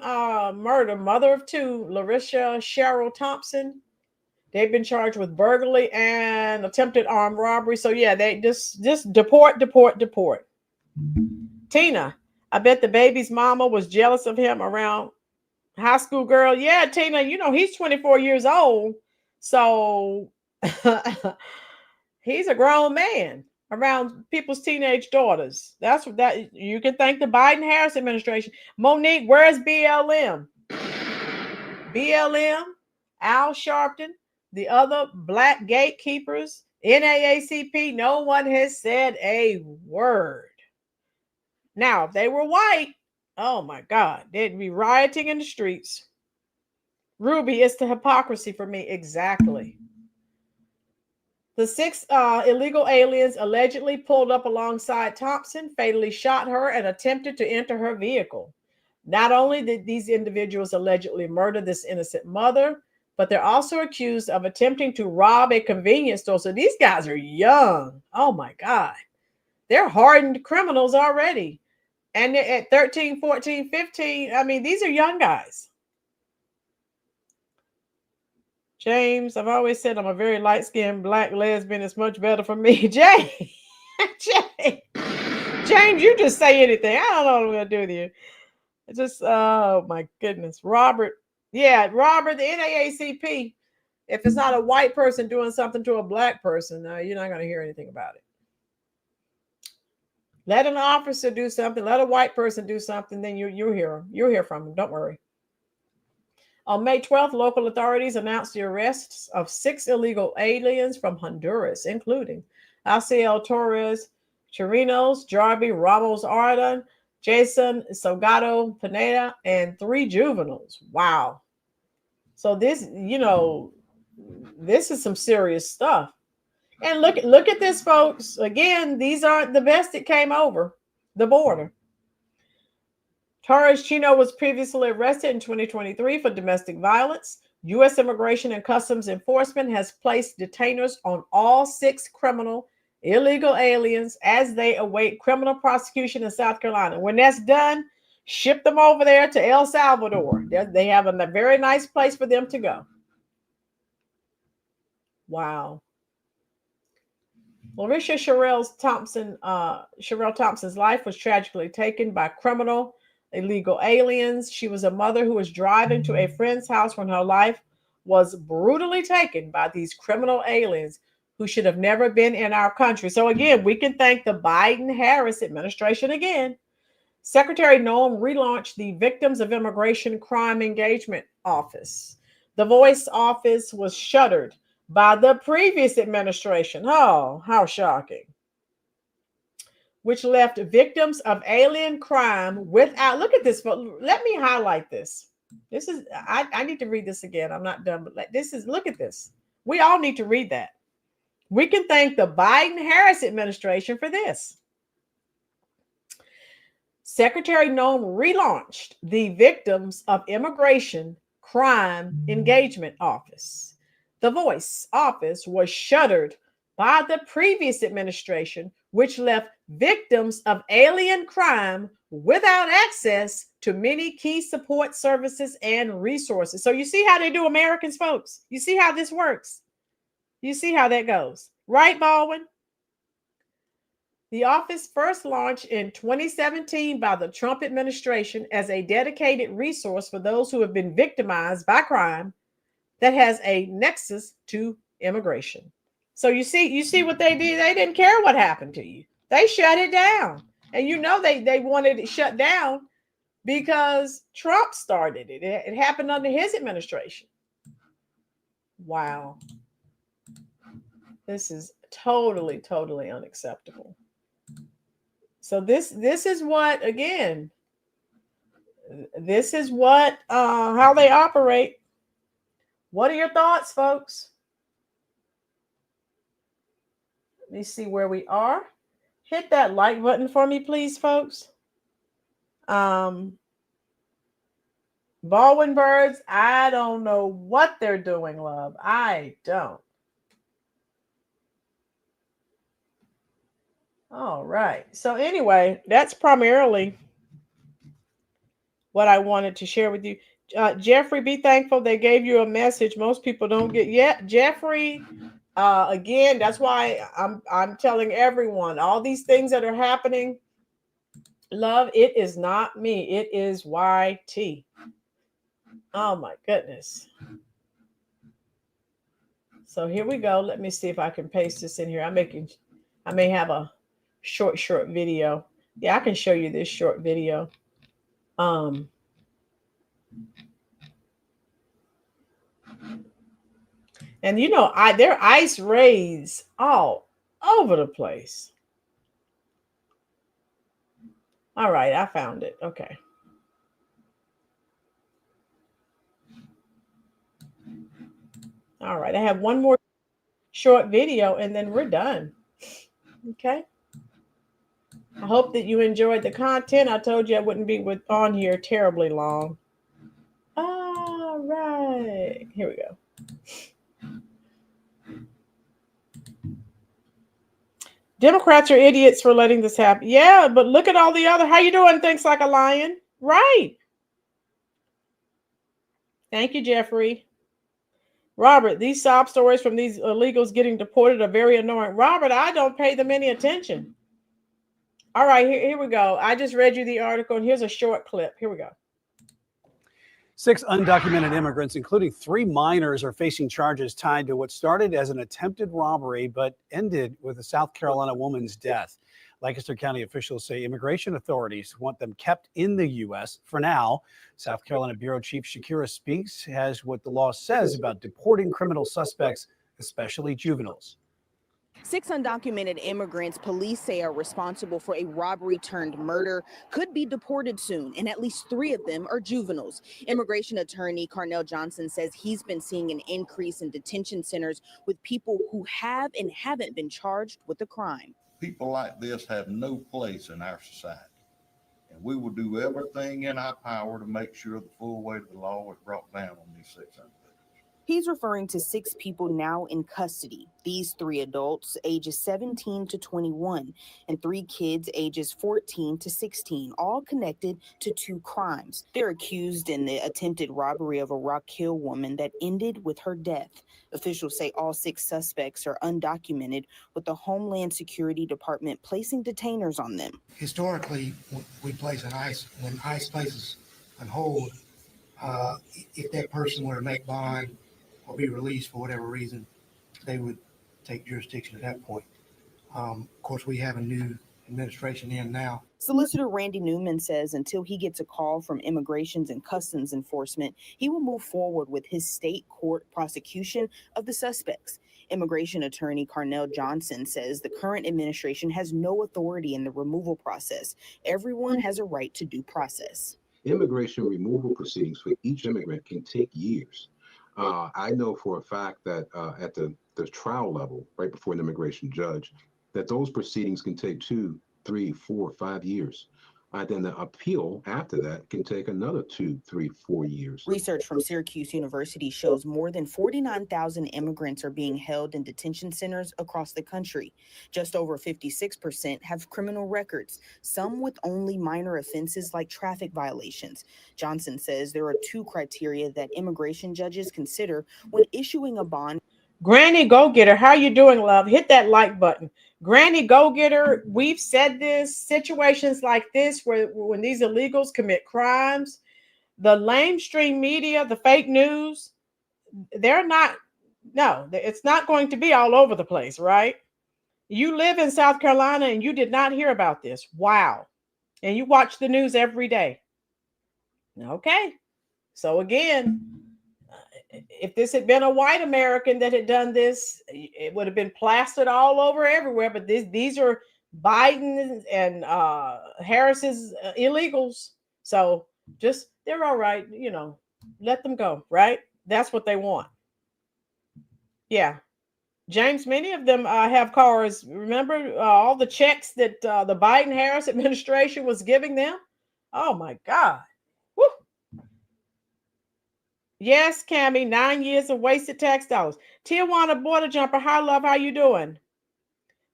murder, mother of 2, Larissa Cheryl Thompson. They've been charged with burglary and attempted armed robbery. So yeah, they just deport. Tina, I bet the baby's mama was jealous of him around high school girl. Yeah, Tina, you know, he's 24 years old. So he's a grown man around people's teenage daughters. That's what that you can thank the Biden-Harris administration. Monique, where's BLM? BLM, Al Sharpton, the other black gatekeepers, NAACP, no one has said a word. Now, if they were white, oh my God, they'd be rioting in the streets. Ruby, it's the hypocrisy for me. Exactly. The 6 illegal aliens allegedly pulled up alongside Thompson, fatally shot her, and attempted to enter her vehicle. Not only did these individuals allegedly murder this innocent mother, but they're also accused of attempting to rob a convenience store. So these guys are young. Oh my God. They're hardened criminals already. And they're at 13, 14, 15. I mean, these are young guys. James, I've always said I'm a very light-skinned black lesbian. It's much better for me. James, you just say anything. I don't know what I'm going to do with you. It's just, oh my goodness. Robert, the NAACP, if it's not a white person doing something to a black person, you're not going to hear anything about it. Let an officer do something, let a white person do something, then you'll hear them. You'll hear from them. Don't worry. On May 12th, local authorities announced the arrests of 6 illegal aliens from Honduras, including Alciel Torres, Chirinos, Jarby Ramos Arden, Jason Salgado Pineda, and 3 juveniles. Wow. So this, this is some serious stuff. And look at this, folks. Again, these aren't the best that came over the border. Torres Chino was previously arrested in 2023 for domestic violence. U.S. Immigration and Customs Enforcement has placed detainers on all 6 illegal aliens as they await criminal prosecution in South Carolina. When that's done, ship them over there to El Salvador. They have a very nice place for them to go. Wow. Larissa Cheryl Thompson's life was tragically taken by illegal aliens. She was a mother who was driving to a friend's house when her life was brutally taken by these criminal aliens who should have never been in our country. So again, we can thank the Biden-Harris administration again. Secretary Noem relaunched the Victims of Immigration Crime Engagement Office. The Voice office was shuttered by the previous administration. Oh, how shocking. Which left victims of alien crime without, look at this, let me highlight this. This is, I need to read this again. I'm not done, but this is, look at this. We all need to read that. We can thank the Biden-Harris administration for this. Secretary Noem relaunched the Victims of Immigration Crime Engagement Office. The Voice office was shuttered by the previous administration, which left victims of alien crime without access to many key support services and resources. So you see how they do Americans, folks? You see how this works? You see how that goes, right, Baldwin? The office first launched in 2017 by the Trump administration as a dedicated resource for those who have been victimized by crime that has a nexus to immigration. So you see what they did? They didn't care what happened to you. They shut it down. And you know they wanted it shut down because Trump started it. It happened under his administration. Wow. This is totally, totally unacceptable. So this is what, again, this is what how they operate. What are your thoughts, folks? Let me see where we are. Hit that like button for me, please, folks. Baldwin birds, I don't know what they're doing, love. I don't. All right. So anyway, that's primarily what I wanted to share with you. Jeffrey, be thankful they gave you a message. Most people don't get yet. Jeffrey, again, that's why I'm telling everyone all these things that are happening. Love, it is not me. It is YT. Oh my goodness. So here we go. Let me see if I can paste this in here. I may have a short video. Yeah, I can show you this short video. And you know, there are ice raids all over the place. All right, I found it. Okay. All right, I have one more short video and then we're done. Okay. I hope that you enjoyed the content. I told you I wouldn't be on here terribly long. All right, here we go. Democrats are idiots for letting this happen. Yeah, but look at all the other. How you doing? Thinks like a lion. Right. Thank you, Jeffrey. Robert, these sob stories from these illegals getting deported are very annoying. Robert, I don't pay them any attention. All right, here we go. I just read you the article, and here's a short clip. Here we go. 6 undocumented immigrants, including 3 minors, are facing charges tied to what started as an attempted robbery but ended with a South Carolina woman's death. Lancaster County officials say immigration authorities want them kept in the U.S. for now. South Carolina Bureau Chief Shakira Speaks has what the law says about deporting criminal suspects, especially juveniles. 6 undocumented immigrants police say are responsible for a robbery turned murder could be deported soon, and at least 3 of them are juveniles. Immigration attorney Carnell Johnson says he's been seeing an increase in detention centers with people who have and haven't been charged with a crime. People like this have no place in our society, and we will do everything in our power to make sure the full weight of the law is brought down on these 6 individuals. He's referring to 6 people now in custody. These 3 adults, ages 17 to 21, and 3 kids, ages 14 to 16, all connected to 2 crimes. They're accused in the attempted robbery of a Rock Hill woman that ended with her death. Officials say all 6 suspects are undocumented, with the Homeland Security Department placing detainers on them. Historically, we place an ICE, when ICE places on hold, if that person were to make bond or be released for whatever reason, they would take jurisdiction at that point. Of course, we have a new administration in now. Solicitor Randy Newman says until he gets a call from Immigrations and Customs Enforcement, he will move forward with his state court prosecution of the suspects. Immigration attorney Carnell Johnson says the current administration has no authority in the removal process. Everyone has a right to due process. Immigration removal proceedings for each immigrant can take years. I know for a fact that at the trial level, right before an immigration judge, that those proceedings can take 2, 3, 4, 5 years. Then the appeal after that can take another 2, 3, 4 years. Research from Syracuse University shows more than 49,000 immigrants are being held in detention centers across the country. Just over 56% have criminal records, some with only minor offenses like traffic violations. Johnson says there are 2 criteria that immigration judges consider when issuing a bond. Granny Go Getter, how you doing, love? Hit that like button. Granny Go Getter, we've said this, situations like this where when these illegals commit crimes, the lamestream media, the fake news, it's not going to be all over the place, right? You live in South Carolina and you did not hear about this. Wow. And you watch the news every day. Okay. So again, if this had been a white American that had done this, it would have been plastered all over everywhere. But these are Biden and Harris's illegals. So they're all right. Let them go, right? That's what they want. Yeah. James, many of them have cars. Remember all the checks that the Biden-Harris administration was giving them? Oh, my God. Woo. Yes, Cammie, 9 years of wasted tax dollars. Tijuana Border Jumper, hi, love, how you doing?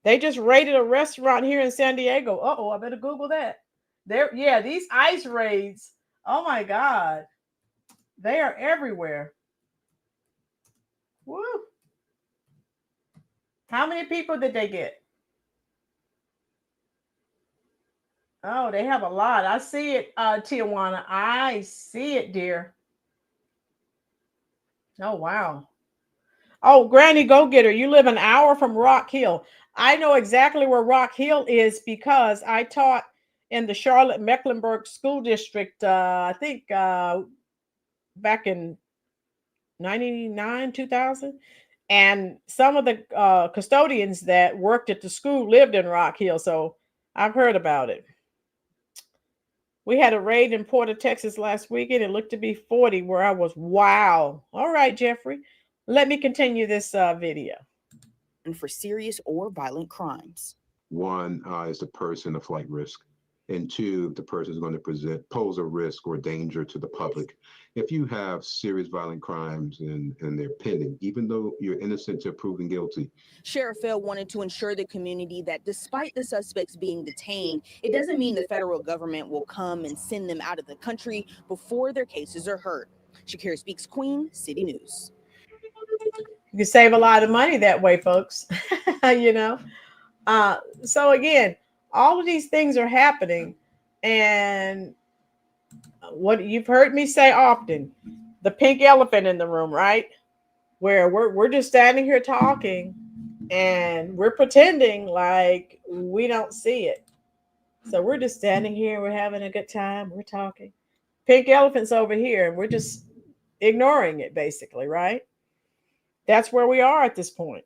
They just raided a restaurant here in San Diego. Uh-oh, I better Google that. These ICE raids, oh, my God. They are everywhere. Woo. How many people did they get? Oh, they have a lot. I see it, Tijuana. I see it, dear. Oh, wow. Oh, Granny Go Getter, you live an hour from Rock Hill. I know exactly where Rock Hill is because I taught in the Charlotte Mecklenburg School District, I think back in 99, 2000. And some of the custodians that worked at the school lived in Rock Hill. So I've heard about it. We had a raid in Porter, Texas last weekend. It looked to be 40 where I was. Wow. All right, Jeffrey. Let me continue this video. And for serious or violent crimes. 1 is the person a flight risk. And 2, the person is going to pose a risk or danger to the public. If you have serious violent crimes and they're pending, even though you're innocent to proven guilty. Sheriff Fell wanted to ensure the community that despite the suspects being detained, it doesn't mean the federal government will come and send them out of the country before their cases are heard. Shakira Speaks Queen City News. You can save a lot of money that way, folks. So again, all of these things are happening, and what you've heard me say often, the pink elephant in the room, right? Where we're just standing here talking and we're pretending like we don't see it. So we're just standing here, we're having a good time, we're talking. Pink elephant's over here and we're just ignoring it basically, right? That's where we are at this point.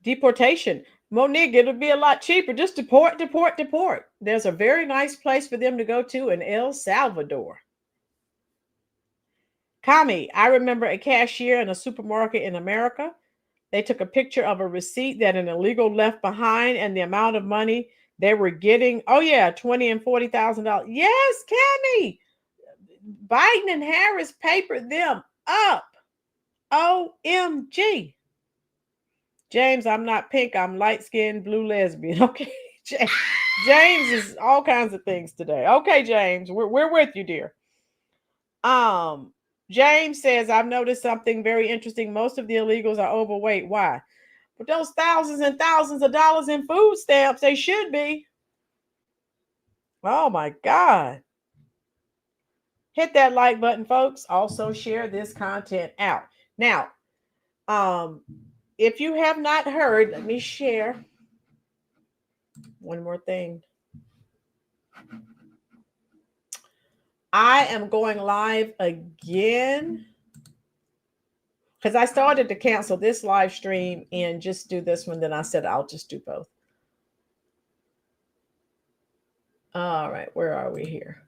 Deportation. Monique, it'll be a lot cheaper. Just deport. There's a very nice place for them to go to in El Salvador. Kami, I remember a cashier in a supermarket in America. They took a picture of a receipt that an illegal left behind and the amount of money they were getting. Oh yeah, $20,000 and $40,000. Yes, Kami. Biden and Harris papered them up. OMG. James, I'm not pink. I'm light-skinned, blue lesbian. Okay. James is all kinds of things today. Okay, James, we're with you, dear. James says, I've noticed something very interesting. Most of the illegals are overweight. Why? But those thousands and thousands of dollars in food stamps, they should be. Oh, my God. Hit that like button, folks. Also share this content out. Now, if you have not heard, let me share. one more thing. I am going live again because I started to cancel this live stream and just do this one. Then I said I'll just do both. All right, where are we here?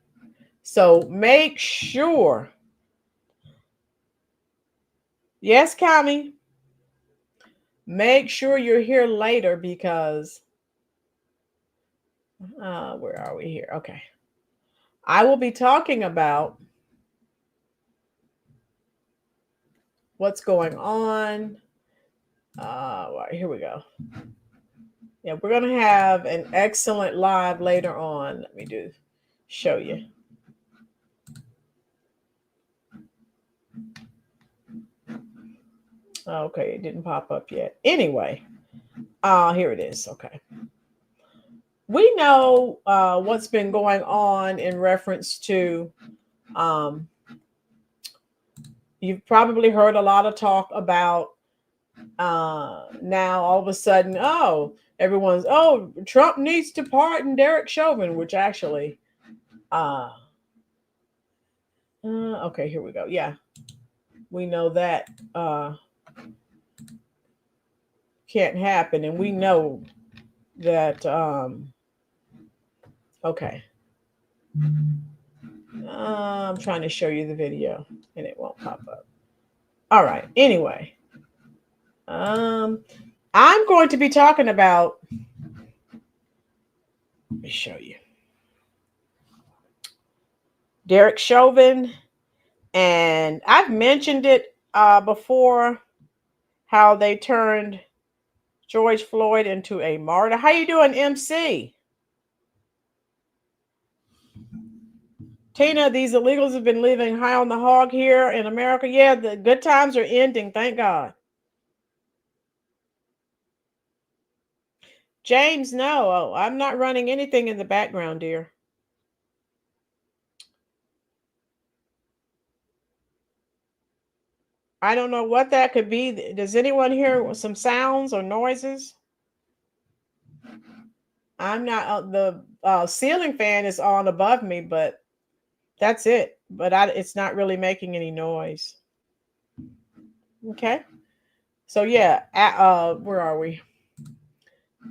So make sure. Yes, Kami. Make sure you're here later because where are we here? Okay. I will be talking about what's going on. Well, here we go. Yeah, we're going to have an excellent live later on. Let me show you. Okay, it didn't pop up yet. Anyway, here it is. Okay. We know what's been going on in reference to, you've probably heard a lot of talk about now all of a sudden, Trump needs to pardon Derek Chauvin, which actually, okay, here we go. Yeah, we know that can't happen. And we know that, okay. I'm trying to show you the video and it won't pop up. All right. Anyway, I'm going to be talking about, let me show you, Derek Chauvin. And I've mentioned it before, how they turned George Floyd into a martyr. How you doing, MC? Tina, these illegals have been living high on the hog here in America. Yeah, the good times are ending. Thank God. James, no, I'm not running anything in the background, dear. I don't know what that could be. Does anyone hear some sounds or noises? I'm not, the ceiling fan is on above me, but that's it. But it's not really making any noise. Okay. So yeah, where are we?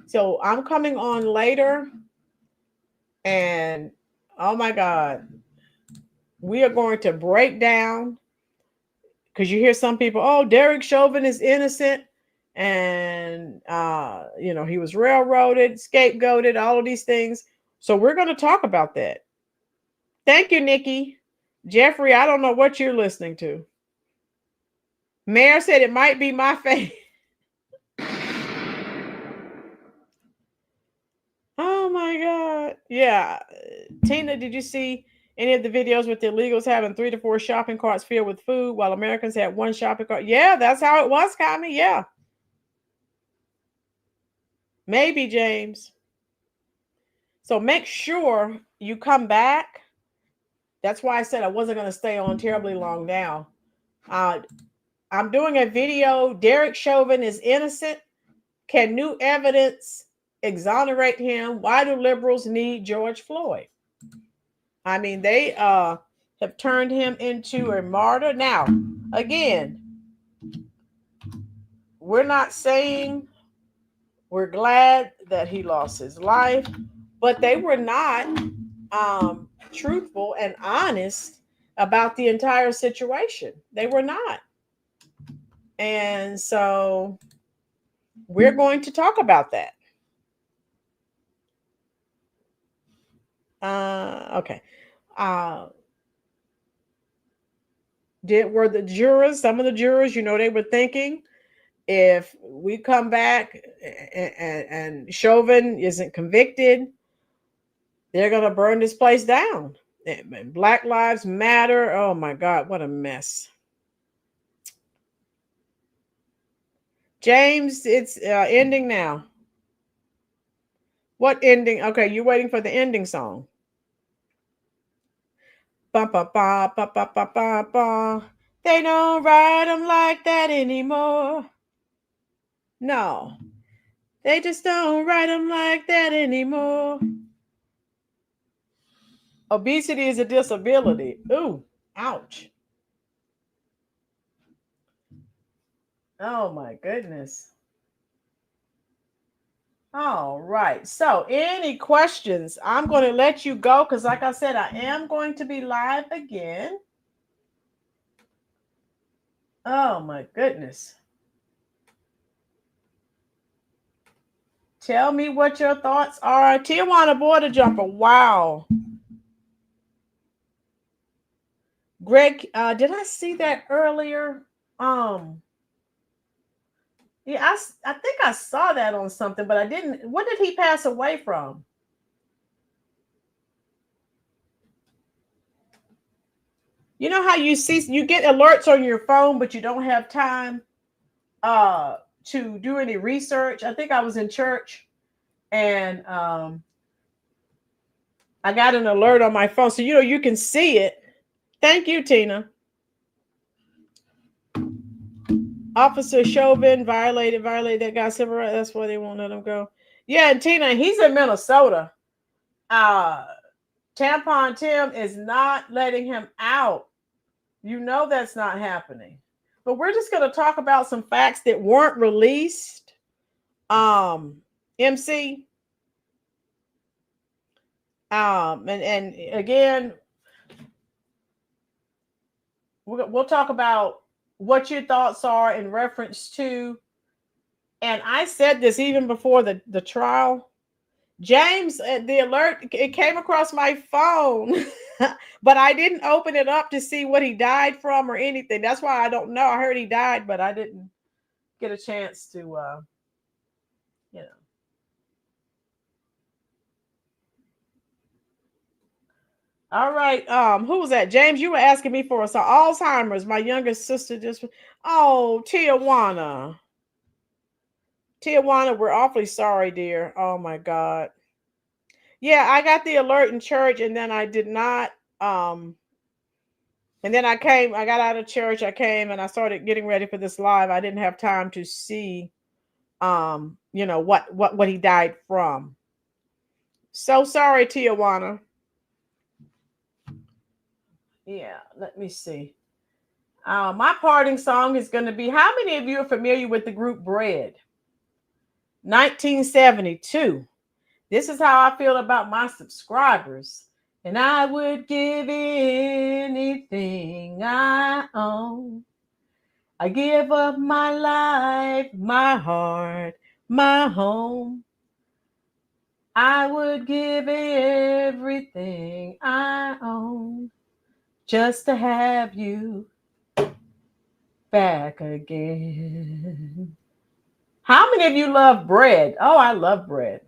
So I'm coming on later and oh my God, we are going to break down, because you hear some people, oh, Derek Chauvin is innocent and, he was railroaded, scapegoated, all of these things. So we're going to talk about that. Thank you, Nikki. Jeffrey, I don't know what you're listening to. Mayor said it might be my face. Oh my God. Yeah. Tina, did you see any of the videos with the illegals having 3 to 4 shopping carts filled with food while Americans had 1 shopping cart? Yeah, that's how it was, Kami. Yeah. Maybe, James. So make sure you come back. That's why I said I wasn't going to stay on terribly long now. I'm doing a video. Derek Chauvin is innocent. Can new evidence exonerate him? Why do liberals need George Floyd? I mean, they have turned him into a martyr. Now, again, we're not saying we're glad that he lost his life, but they were not truthful and honest about the entire situation. They were not. And so we're going to talk about that. Okay. Were the jurors, some of the jurors, they were thinking, if we come back and Chauvin isn't convicted, they're going to burn this place down. Black Lives Matter. Oh my God, what a mess. James, it's ending now. What ending? Okay, you're waiting for the ending song. Ba, ba, ba, ba, ba, ba, ba, ba. They don't write them like that anymore. No. They just don't write them like that anymore. Obesity is a disability. Ooh, ouch. Oh my goodness. All right. So any questions? I'm going to let you go because like I said, I am going to be live again. Oh my goodness. Tell me what your thoughts are. Tijuana border jumper. Wow. Greg, did I see that earlier? Yeah, I think I saw that on something, but I didn't. What did he pass away from? You know how you get alerts on your phone, but you don't have time to do any research. I think I was in church and I got an alert on my phone. So you can see it. Thank you, Tina. Officer Chauvin violated that guy civil rights. That's why they won't let him go. Yeah, and Tina, he's in Minnesota. Tampon Tim is not letting him out. You know that's not happening. But we're just going to talk about some facts that weren't released. MC. And again, we'll talk about what your thoughts are in reference to, and I said this even before the trial. James, the alert, it came across my phone, but I didn't open it up to see what he died from or anything. That's why I don't know. I heard he died, but I didn't get a chance to, All right. Who was that? James, you were asking me for some Alzheimer's. My youngest sister just, oh, Tijuana, we're awfully sorry, dear. Oh my God. Yeah, I got the alert in church and then I did not, and then I got out of church, I came and I started getting ready for this live. I didn't have time to see, what he died from. So sorry, Tijuana. Yeah, let me see. My parting song is going to be, how many of you are familiar with the group Bread? 1972. This is how I feel about my subscribers. And I would give anything I own. I give up my life, my heart, my home. I would give everything I own just to have you back again. How many of you love bread? Oh, I love bread.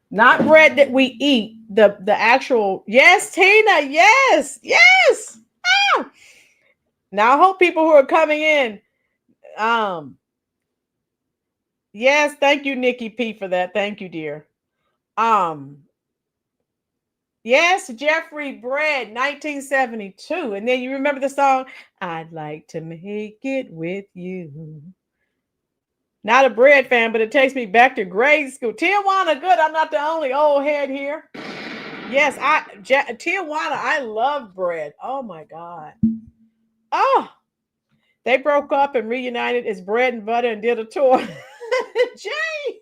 Not bread that we eat, the actual. Yes, Tina, yes. Ah! Now I hope people who are coming in, yes, thank you, Nikki P, for that. Thank you, dear. Yes, Jeffrey Bread, 1972. And then you remember the song, I'd like to make it with you. Not a bread fan, but it takes me back to grade school. Tijuana, good. I'm not the only old head here. Yes, Tijuana, I love bread. Oh my God. Oh, they broke up and reunited as Bread and Butter and did a tour. Jay.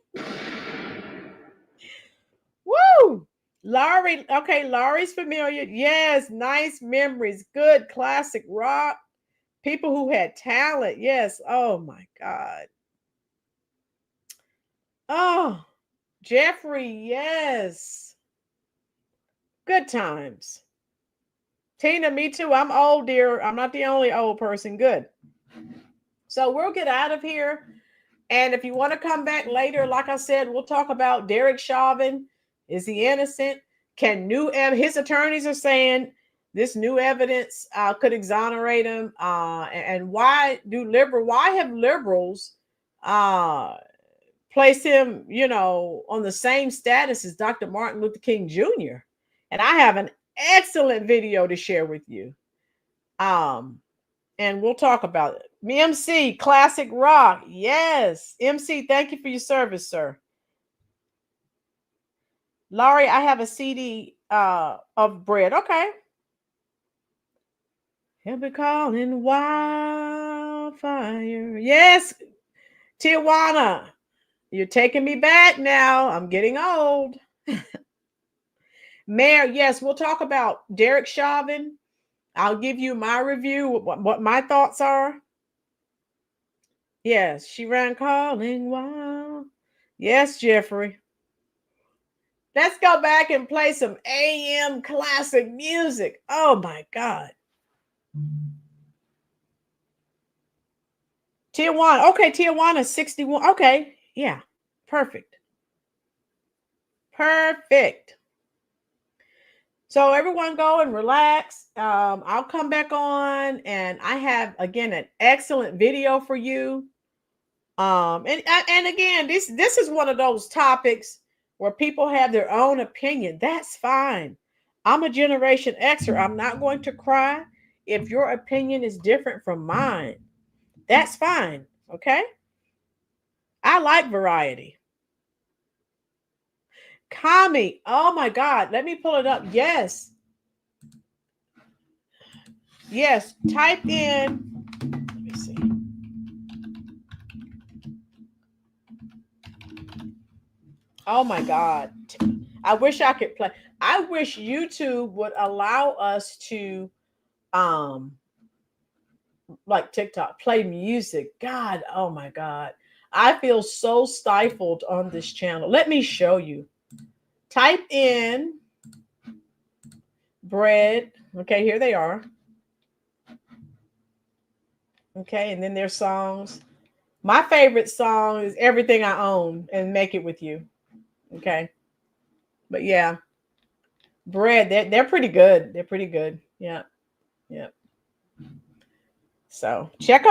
Woo. Laurie, okay, Laurie's familiar. Yes, nice memories. Good classic rock. People who had talent. Yes. Oh my God. Oh, Jeffrey, yes. Good times. Tina, me too. I'm old, dear. I'm not the only old person. Good. So we'll get out of here. And if you want to come back later, like I said, we'll talk about Derek Chauvin. Is he innocent? His attorneys are saying this new evidence could exonerate him. And why have liberals place him, on the same status as Dr. Martin Luther King Jr.? And I have an excellent video to share with you. And we'll talk about it. MC, classic rock. Yes. MC, thank you for your service, sir. Laurie, I have a CD of Bread. Okay. He'll be calling wildfire. Yes. Tijuana, you're taking me back now. I'm getting old. Mayor, yes, we'll talk about Derek Chauvin. I'll give you my review, what my thoughts are. Yes, she ran calling wild. Yes, Jeffrey. Let's go back and play some AM classic music. Oh my God. Tijuana. Okay, Tijuana 61. Okay. Yeah. Perfect. Perfect. So everyone go and relax. I'll come back on and I have again an excellent video for you. And again, this is one of those topics where people have their own opinion. That's fine. I'm a Generation Xer. I'm not going to cry if your opinion is different from mine. That's fine. Okay. I like variety. Kami. Oh my God. Let me pull it up. Yes. Yes. Type in. Let me see. Oh my God. I wish I could play. I wish YouTube would allow us to like TikTok, play music. God, oh my God. I feel so stifled on this channel. Let me show you. Type in Bread. Okay, here they are. Okay, and then their songs. My favorite song is Everything I Own and Make It With You. Okay. But yeah. Bread, they're pretty good. They're pretty good. Yeah. Yeah. So check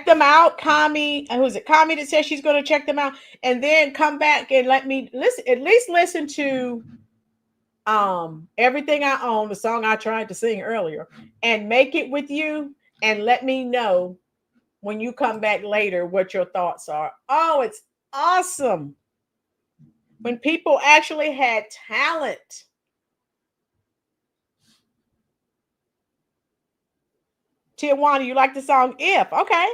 them out. Kami, who's it? Kami that says she's going to check them out, and then come back and let me listen. At least listen to Everything I Own, the song I tried to sing earlier, and Make It With You, and let me know when you come back later what your thoughts are. Oh, it's awesome when people actually had talent. Tijuana, you like the song If? Okay.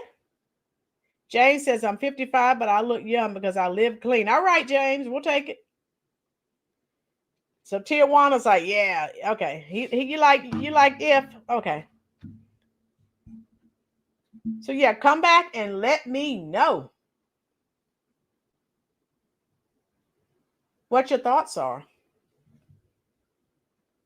James says, I'm 55, but I look young because I live clean. All right, James, we'll take it. So Tijuana's like, yeah, okay. You like If? Okay. So yeah, come back and let me know what your thoughts are.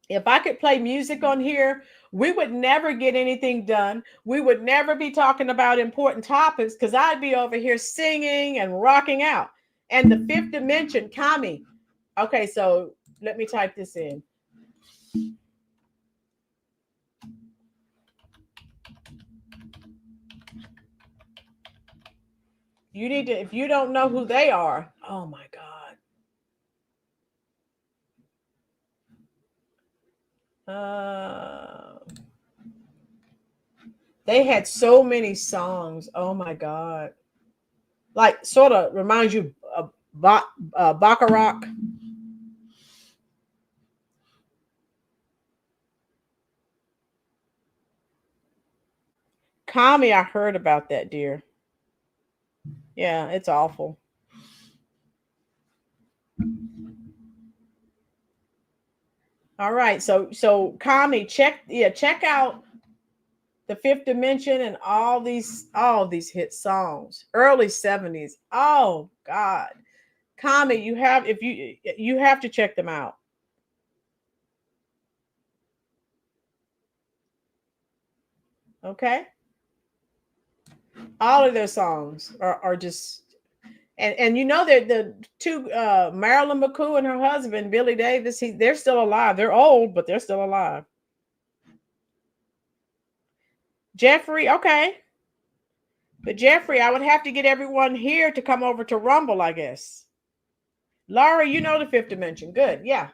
If I could play music on here, we would never get anything done. We would never be talking about important topics because I'd be over here singing and rocking out. And the fifth dimension, Kami. Okay, so let me type this in. You need to, if you don't know who they are, oh my God. They had so many songs. Oh my God. Like sort of reminds you of Baccarat. Kami, I heard about that, dear. Yeah, it's awful. All right, so Kami, check out the Fifth Dimension and all these hit songs, early 70s. Oh God, Kami, you have to check them out. Okay, all of their songs are just. And you know that the two Marilyn McCoo and her husband Billy Davis, they're still alive. They're old, but they're still alive. Jeffrey, okay. But Jeffrey, I would have to get everyone here to come over to Rumble, I guess. Laura, you know the Fifth Dimension. Good. Yeah.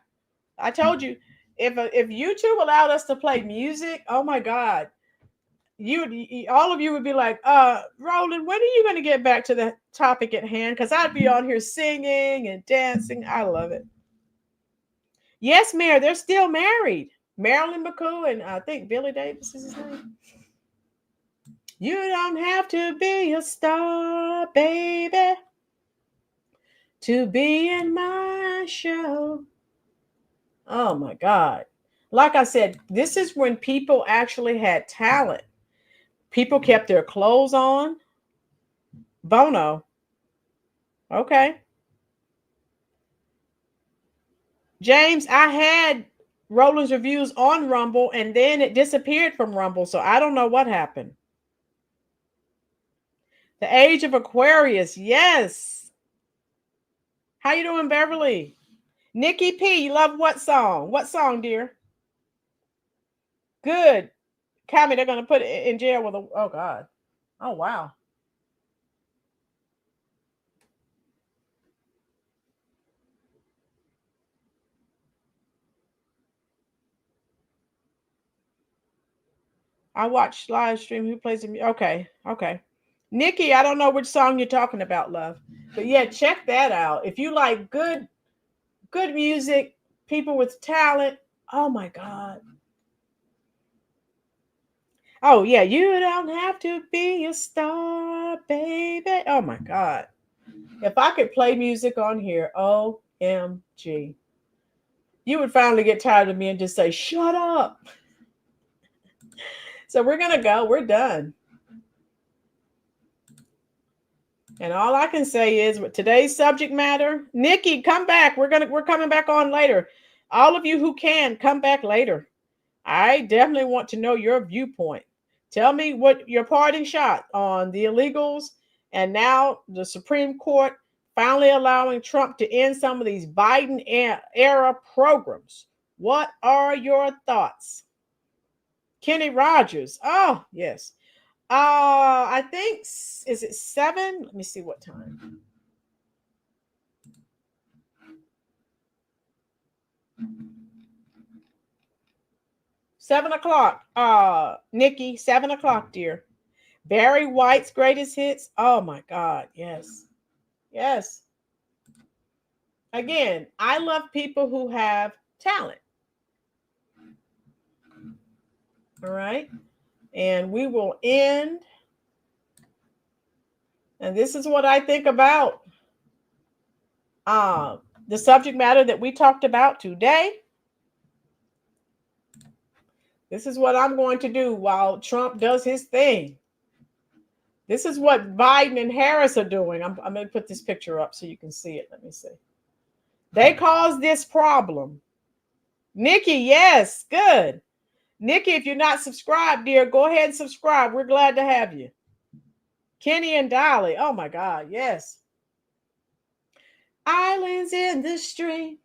I told you, if YouTube allowed us to play music, oh my God. all of you would be like, Rolynn, when are you going to get back to the topic at hand? Because I'd be on here singing and dancing. I love it. Yes, Mayor, they're still married. Marilyn McCoo and I think Billy Davis is his name. You don't have to be a star, baby, to be in my show. Oh my God. Like I said, this is when people actually had talent. People kept their clothes on. Bono. Okay. James, I had Roland's reviews on Rumble and then it disappeared from Rumble. So I don't know what happened. The Age of Aquarius. Yes. How you doing, Beverly? Nikki P, you love what song? What song, dear? Good. Kami, they're going to put it in jail with a... Oh, God. Oh, wow. I watch live stream. Who plays the music? Okay. Okay. Nikki, I don't know which song you're talking about, love. But yeah, check that out. If you like good music, people with talent. Oh, my God. Oh, yeah. You don't have to be a star, baby. Oh, my God. If I could play music on here, OMG. You would finally get tired of me and just say, shut up. So we're going to go. We're done. And all I can say is with today's subject matter, Nikki, come back. We're coming back on later. All of you who can, come back later. I definitely want to know your viewpoint. Tell me what your parting shot on the illegals and now the Supreme Court finally allowing Trump to end some of these Biden era programs. What are your thoughts? Kenny Rogers. Oh, yes. I think, is it 7? Let me see what time. $7:00. Nikki, 7:00, dear. Barry White's greatest hits. Oh my God. Yes. Yes. Again, I love people who have talent. All right. And we will end. And this is what I think about the subject matter that we talked about today. This is what I'm going to do while Trump does his thing. This is what Biden and Harris are doing. I'm going to put this picture up so you can see it. Let me see. They caused this problem. Nikki, yes, good. Nikki, if you're not subscribed, dear, go ahead and subscribe. We're glad to have you. Kenny and Dolly. Oh, my God, yes. Islands in the stream.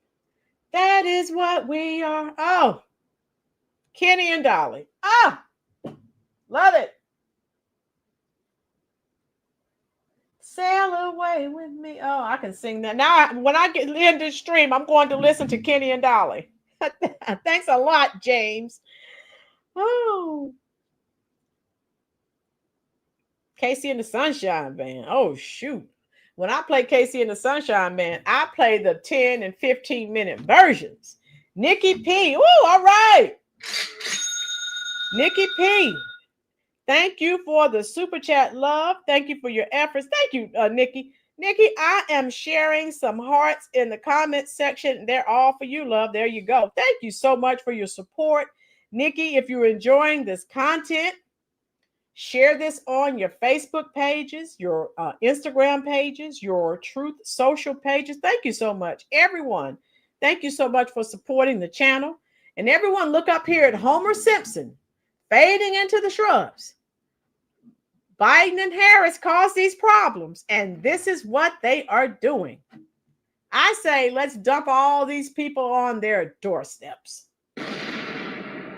That is what we are. Oh, Kenny and Dolly. Ah, love it. Sail away with me. Oh, I can sing that. Now, when I get in this stream, I'm going to listen to Kenny and Dolly. Thanks a lot, James. Oh. Casey and the Sunshine Band. Oh, shoot. When I play Casey and the Sunshine Band, I play the 10 and 15-minute versions. Nikki P. Oh, all right. Nikki P. Thank you for the super chat, love. Thank you for your efforts. Thank you, Nikki. Nikki, I am sharing some hearts in the comment section. They're all for you, love. There you go. Thank you so much for your support. Nikki, if you're enjoying this content, share this on your Facebook pages, your Instagram pages, your Truth Social pages. Thank you so much, everyone. Thank you so much for supporting the channel. And everyone, look up here at Homer Simpson. Fading into the shrubs. Biden and Harris caused these problems, and this is what they are doing. I say, let's dump all these people on their doorsteps.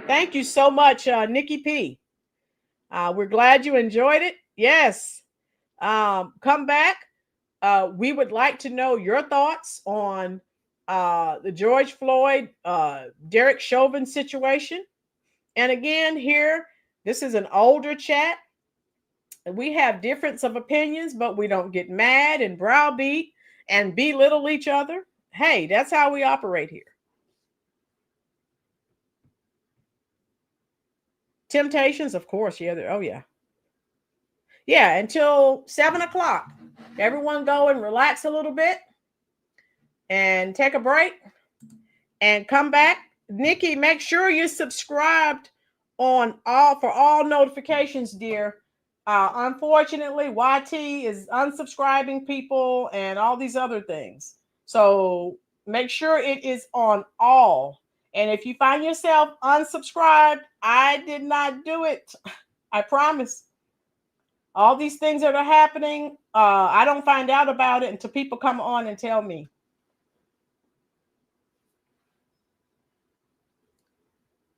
Thank you so much, Nikki P. We're glad you enjoyed it. Yes. Come back. We would like to know your thoughts on the George Floyd, Derek Chauvin situation. And again, here This is an older chat. We have difference of opinions, but we don't get mad and browbeat and belittle each other. Hey, that's how we operate here. Temptations, of course. Yeah. Oh, yeah. Yeah. Until 7 o'clock. Everyone go and relax a little bit and take a break and come back. Nikki, make sure you're subscribed for all notifications, dear. Unfortunately, YT is unsubscribing people and all these other things. So make sure it is on all. And if you find yourself unsubscribed, I did not do it. I promise. All these things that are happening, I don't find out about it until people come on and tell me.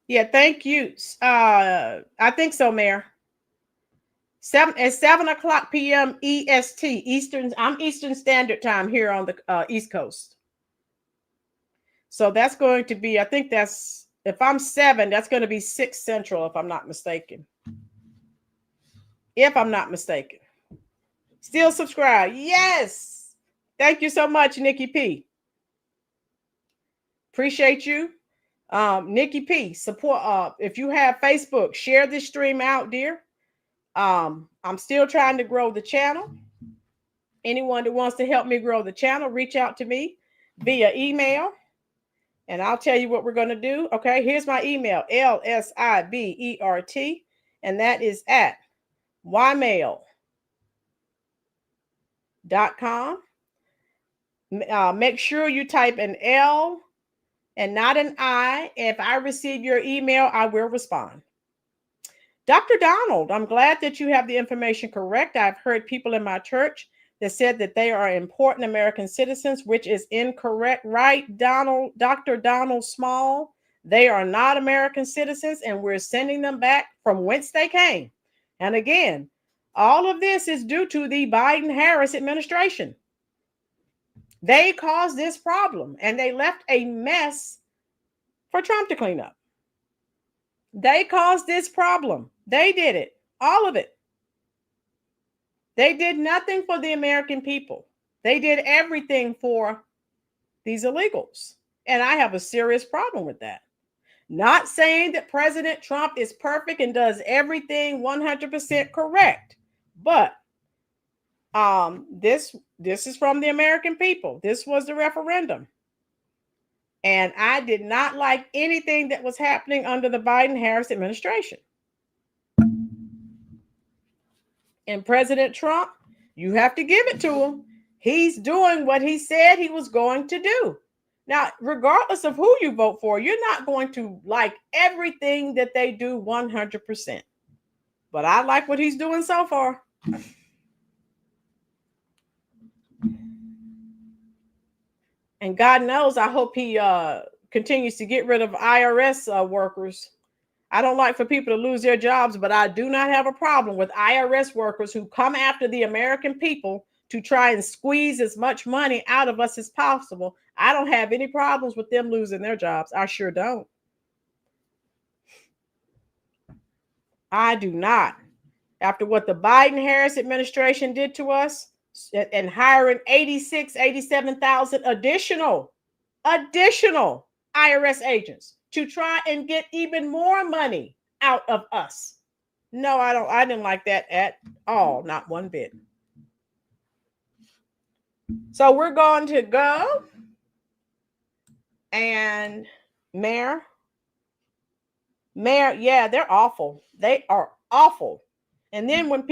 Yeah, thank you. I think so, Mayor. At 7 o'clock p.m. EST, Eastern. I'm Eastern Standard Time here on the East Coast. So that's going to be, I think that's, if I'm 7, that's going to be 6 Central, if I'm not mistaken. If I'm not mistaken. Still subscribe. Yes. Thank you so much, Nikki P. Appreciate you. Nikki P, support. If you have Facebook, share this stream out, dear. I'm still trying to grow the channel. Anyone that wants to help me grow the channel, reach out to me via email, and I'll tell you what we're going to do. Okay, here's my email, LSIBERT, and that is at ymail.com. Make sure you type an L and not an I. If I receive your email, I will respond. Dr. Donald, I'm glad that you have the information correct. I've heard people in my church that said that they are important American citizens, which is incorrect. Right, Donald, Dr. Donald Small? They are not American citizens, and we're sending them back from whence they came. And again, all of this is due to the Biden-Harris administration. They caused this problem, and they left a mess for Trump to clean up. They caused this problem. They did it. All of it. They did nothing for the American people. They did everything for these illegals. And I have a serious problem with that. Not saying that President Trump is perfect and does everything 100% correct. But this is from the American people. This was the referendum. And I did not like anything that was happening under the Biden-Harris administration. And President Trump, you have to give it to him. He's doing what he said he was going to do. Now, regardless of who you vote for, you're not going to like everything that they do 100%. But I like what he's doing so far. And God knows, I hope he continues to get rid of IRS workers. I don't like for people to lose their jobs, but I do not have a problem with IRS workers who come after the American people to try and squeeze as much money out of us as possible. I don't have any problems with them losing their jobs. I sure don't. I do not. After what the Biden-Harris administration did to us and hiring 87,000 additional IRS agents to try and get even more money out of us. No, I didn't like that at all. Not one bit. So we're going to go and Mayor, yeah, they're awful. They are awful. And then when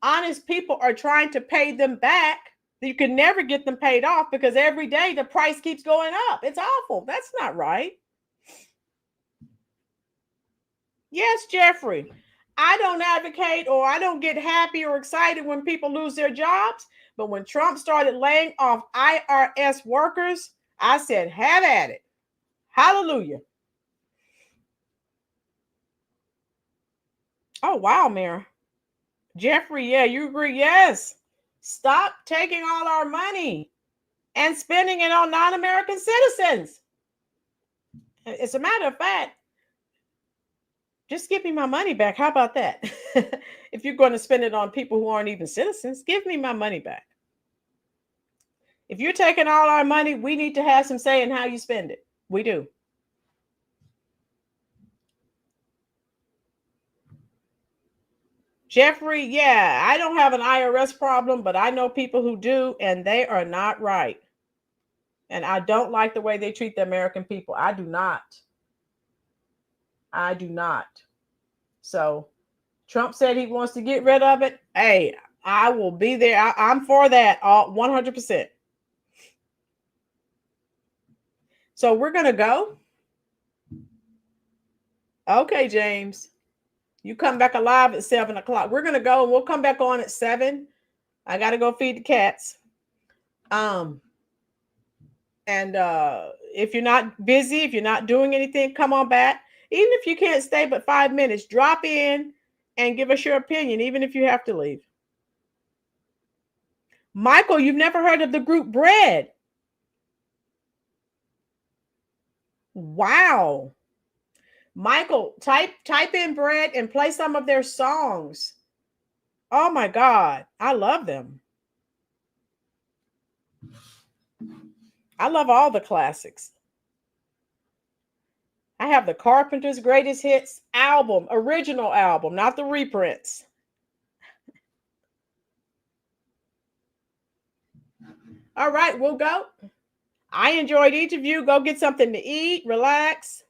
honest people are trying to pay them back, you can never get them paid off because every day the price keeps going up. It's awful. That's not right. Yes, Jeffrey. I don't advocate or I don't get happy or excited when people lose their jobs. But when Trump started laying off IRS workers, I said, have at it. Hallelujah. Oh, wow, Mayor. Jeffrey, yeah, you agree? Yes. Stop taking all our money and spending it on non-American citizens. As a matter of fact, Just give me my money back. How about that? If you're going to spend it on people who aren't even citizens, give me my money back. If you're taking all our money, we need to have some say in how you spend it. We do. Jeffrey, yeah, I don't have an IRS problem, but I know people who do, and they are not right. And I don't like the way they treat the American people. I do not. I do not. So Trump said he wants to get rid of it. Hey, I will be there. I'm for that, all 100%. So we're going to go. Okay, James. You come back alive at 7 o'clock. We're going to go and we'll come back on at 7. I got to go feed the cats. And if you're not busy, if you're not doing anything, come on back. Even if you can't stay but 5 minutes, drop in and give us your opinion, even if you have to leave. Michael, you've never heard of the group Bread. Wow. Michael, type in Bread and play some of their songs. Oh my God, I love them. I love all the classics. I have the Carpenters' Greatest Hits album, original album, not the reprints. All right, we'll go. I enjoyed each of you. Go get something to eat, relax.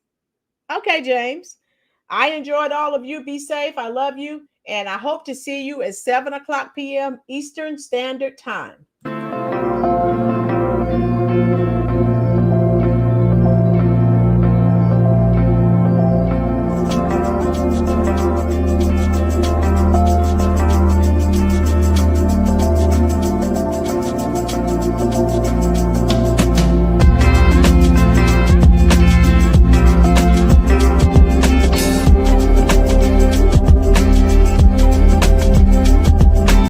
Okay, James. I enjoyed all of you. Be safe. I love you. And I hope to see you at 7 o'clock p.m. Eastern Standard Time.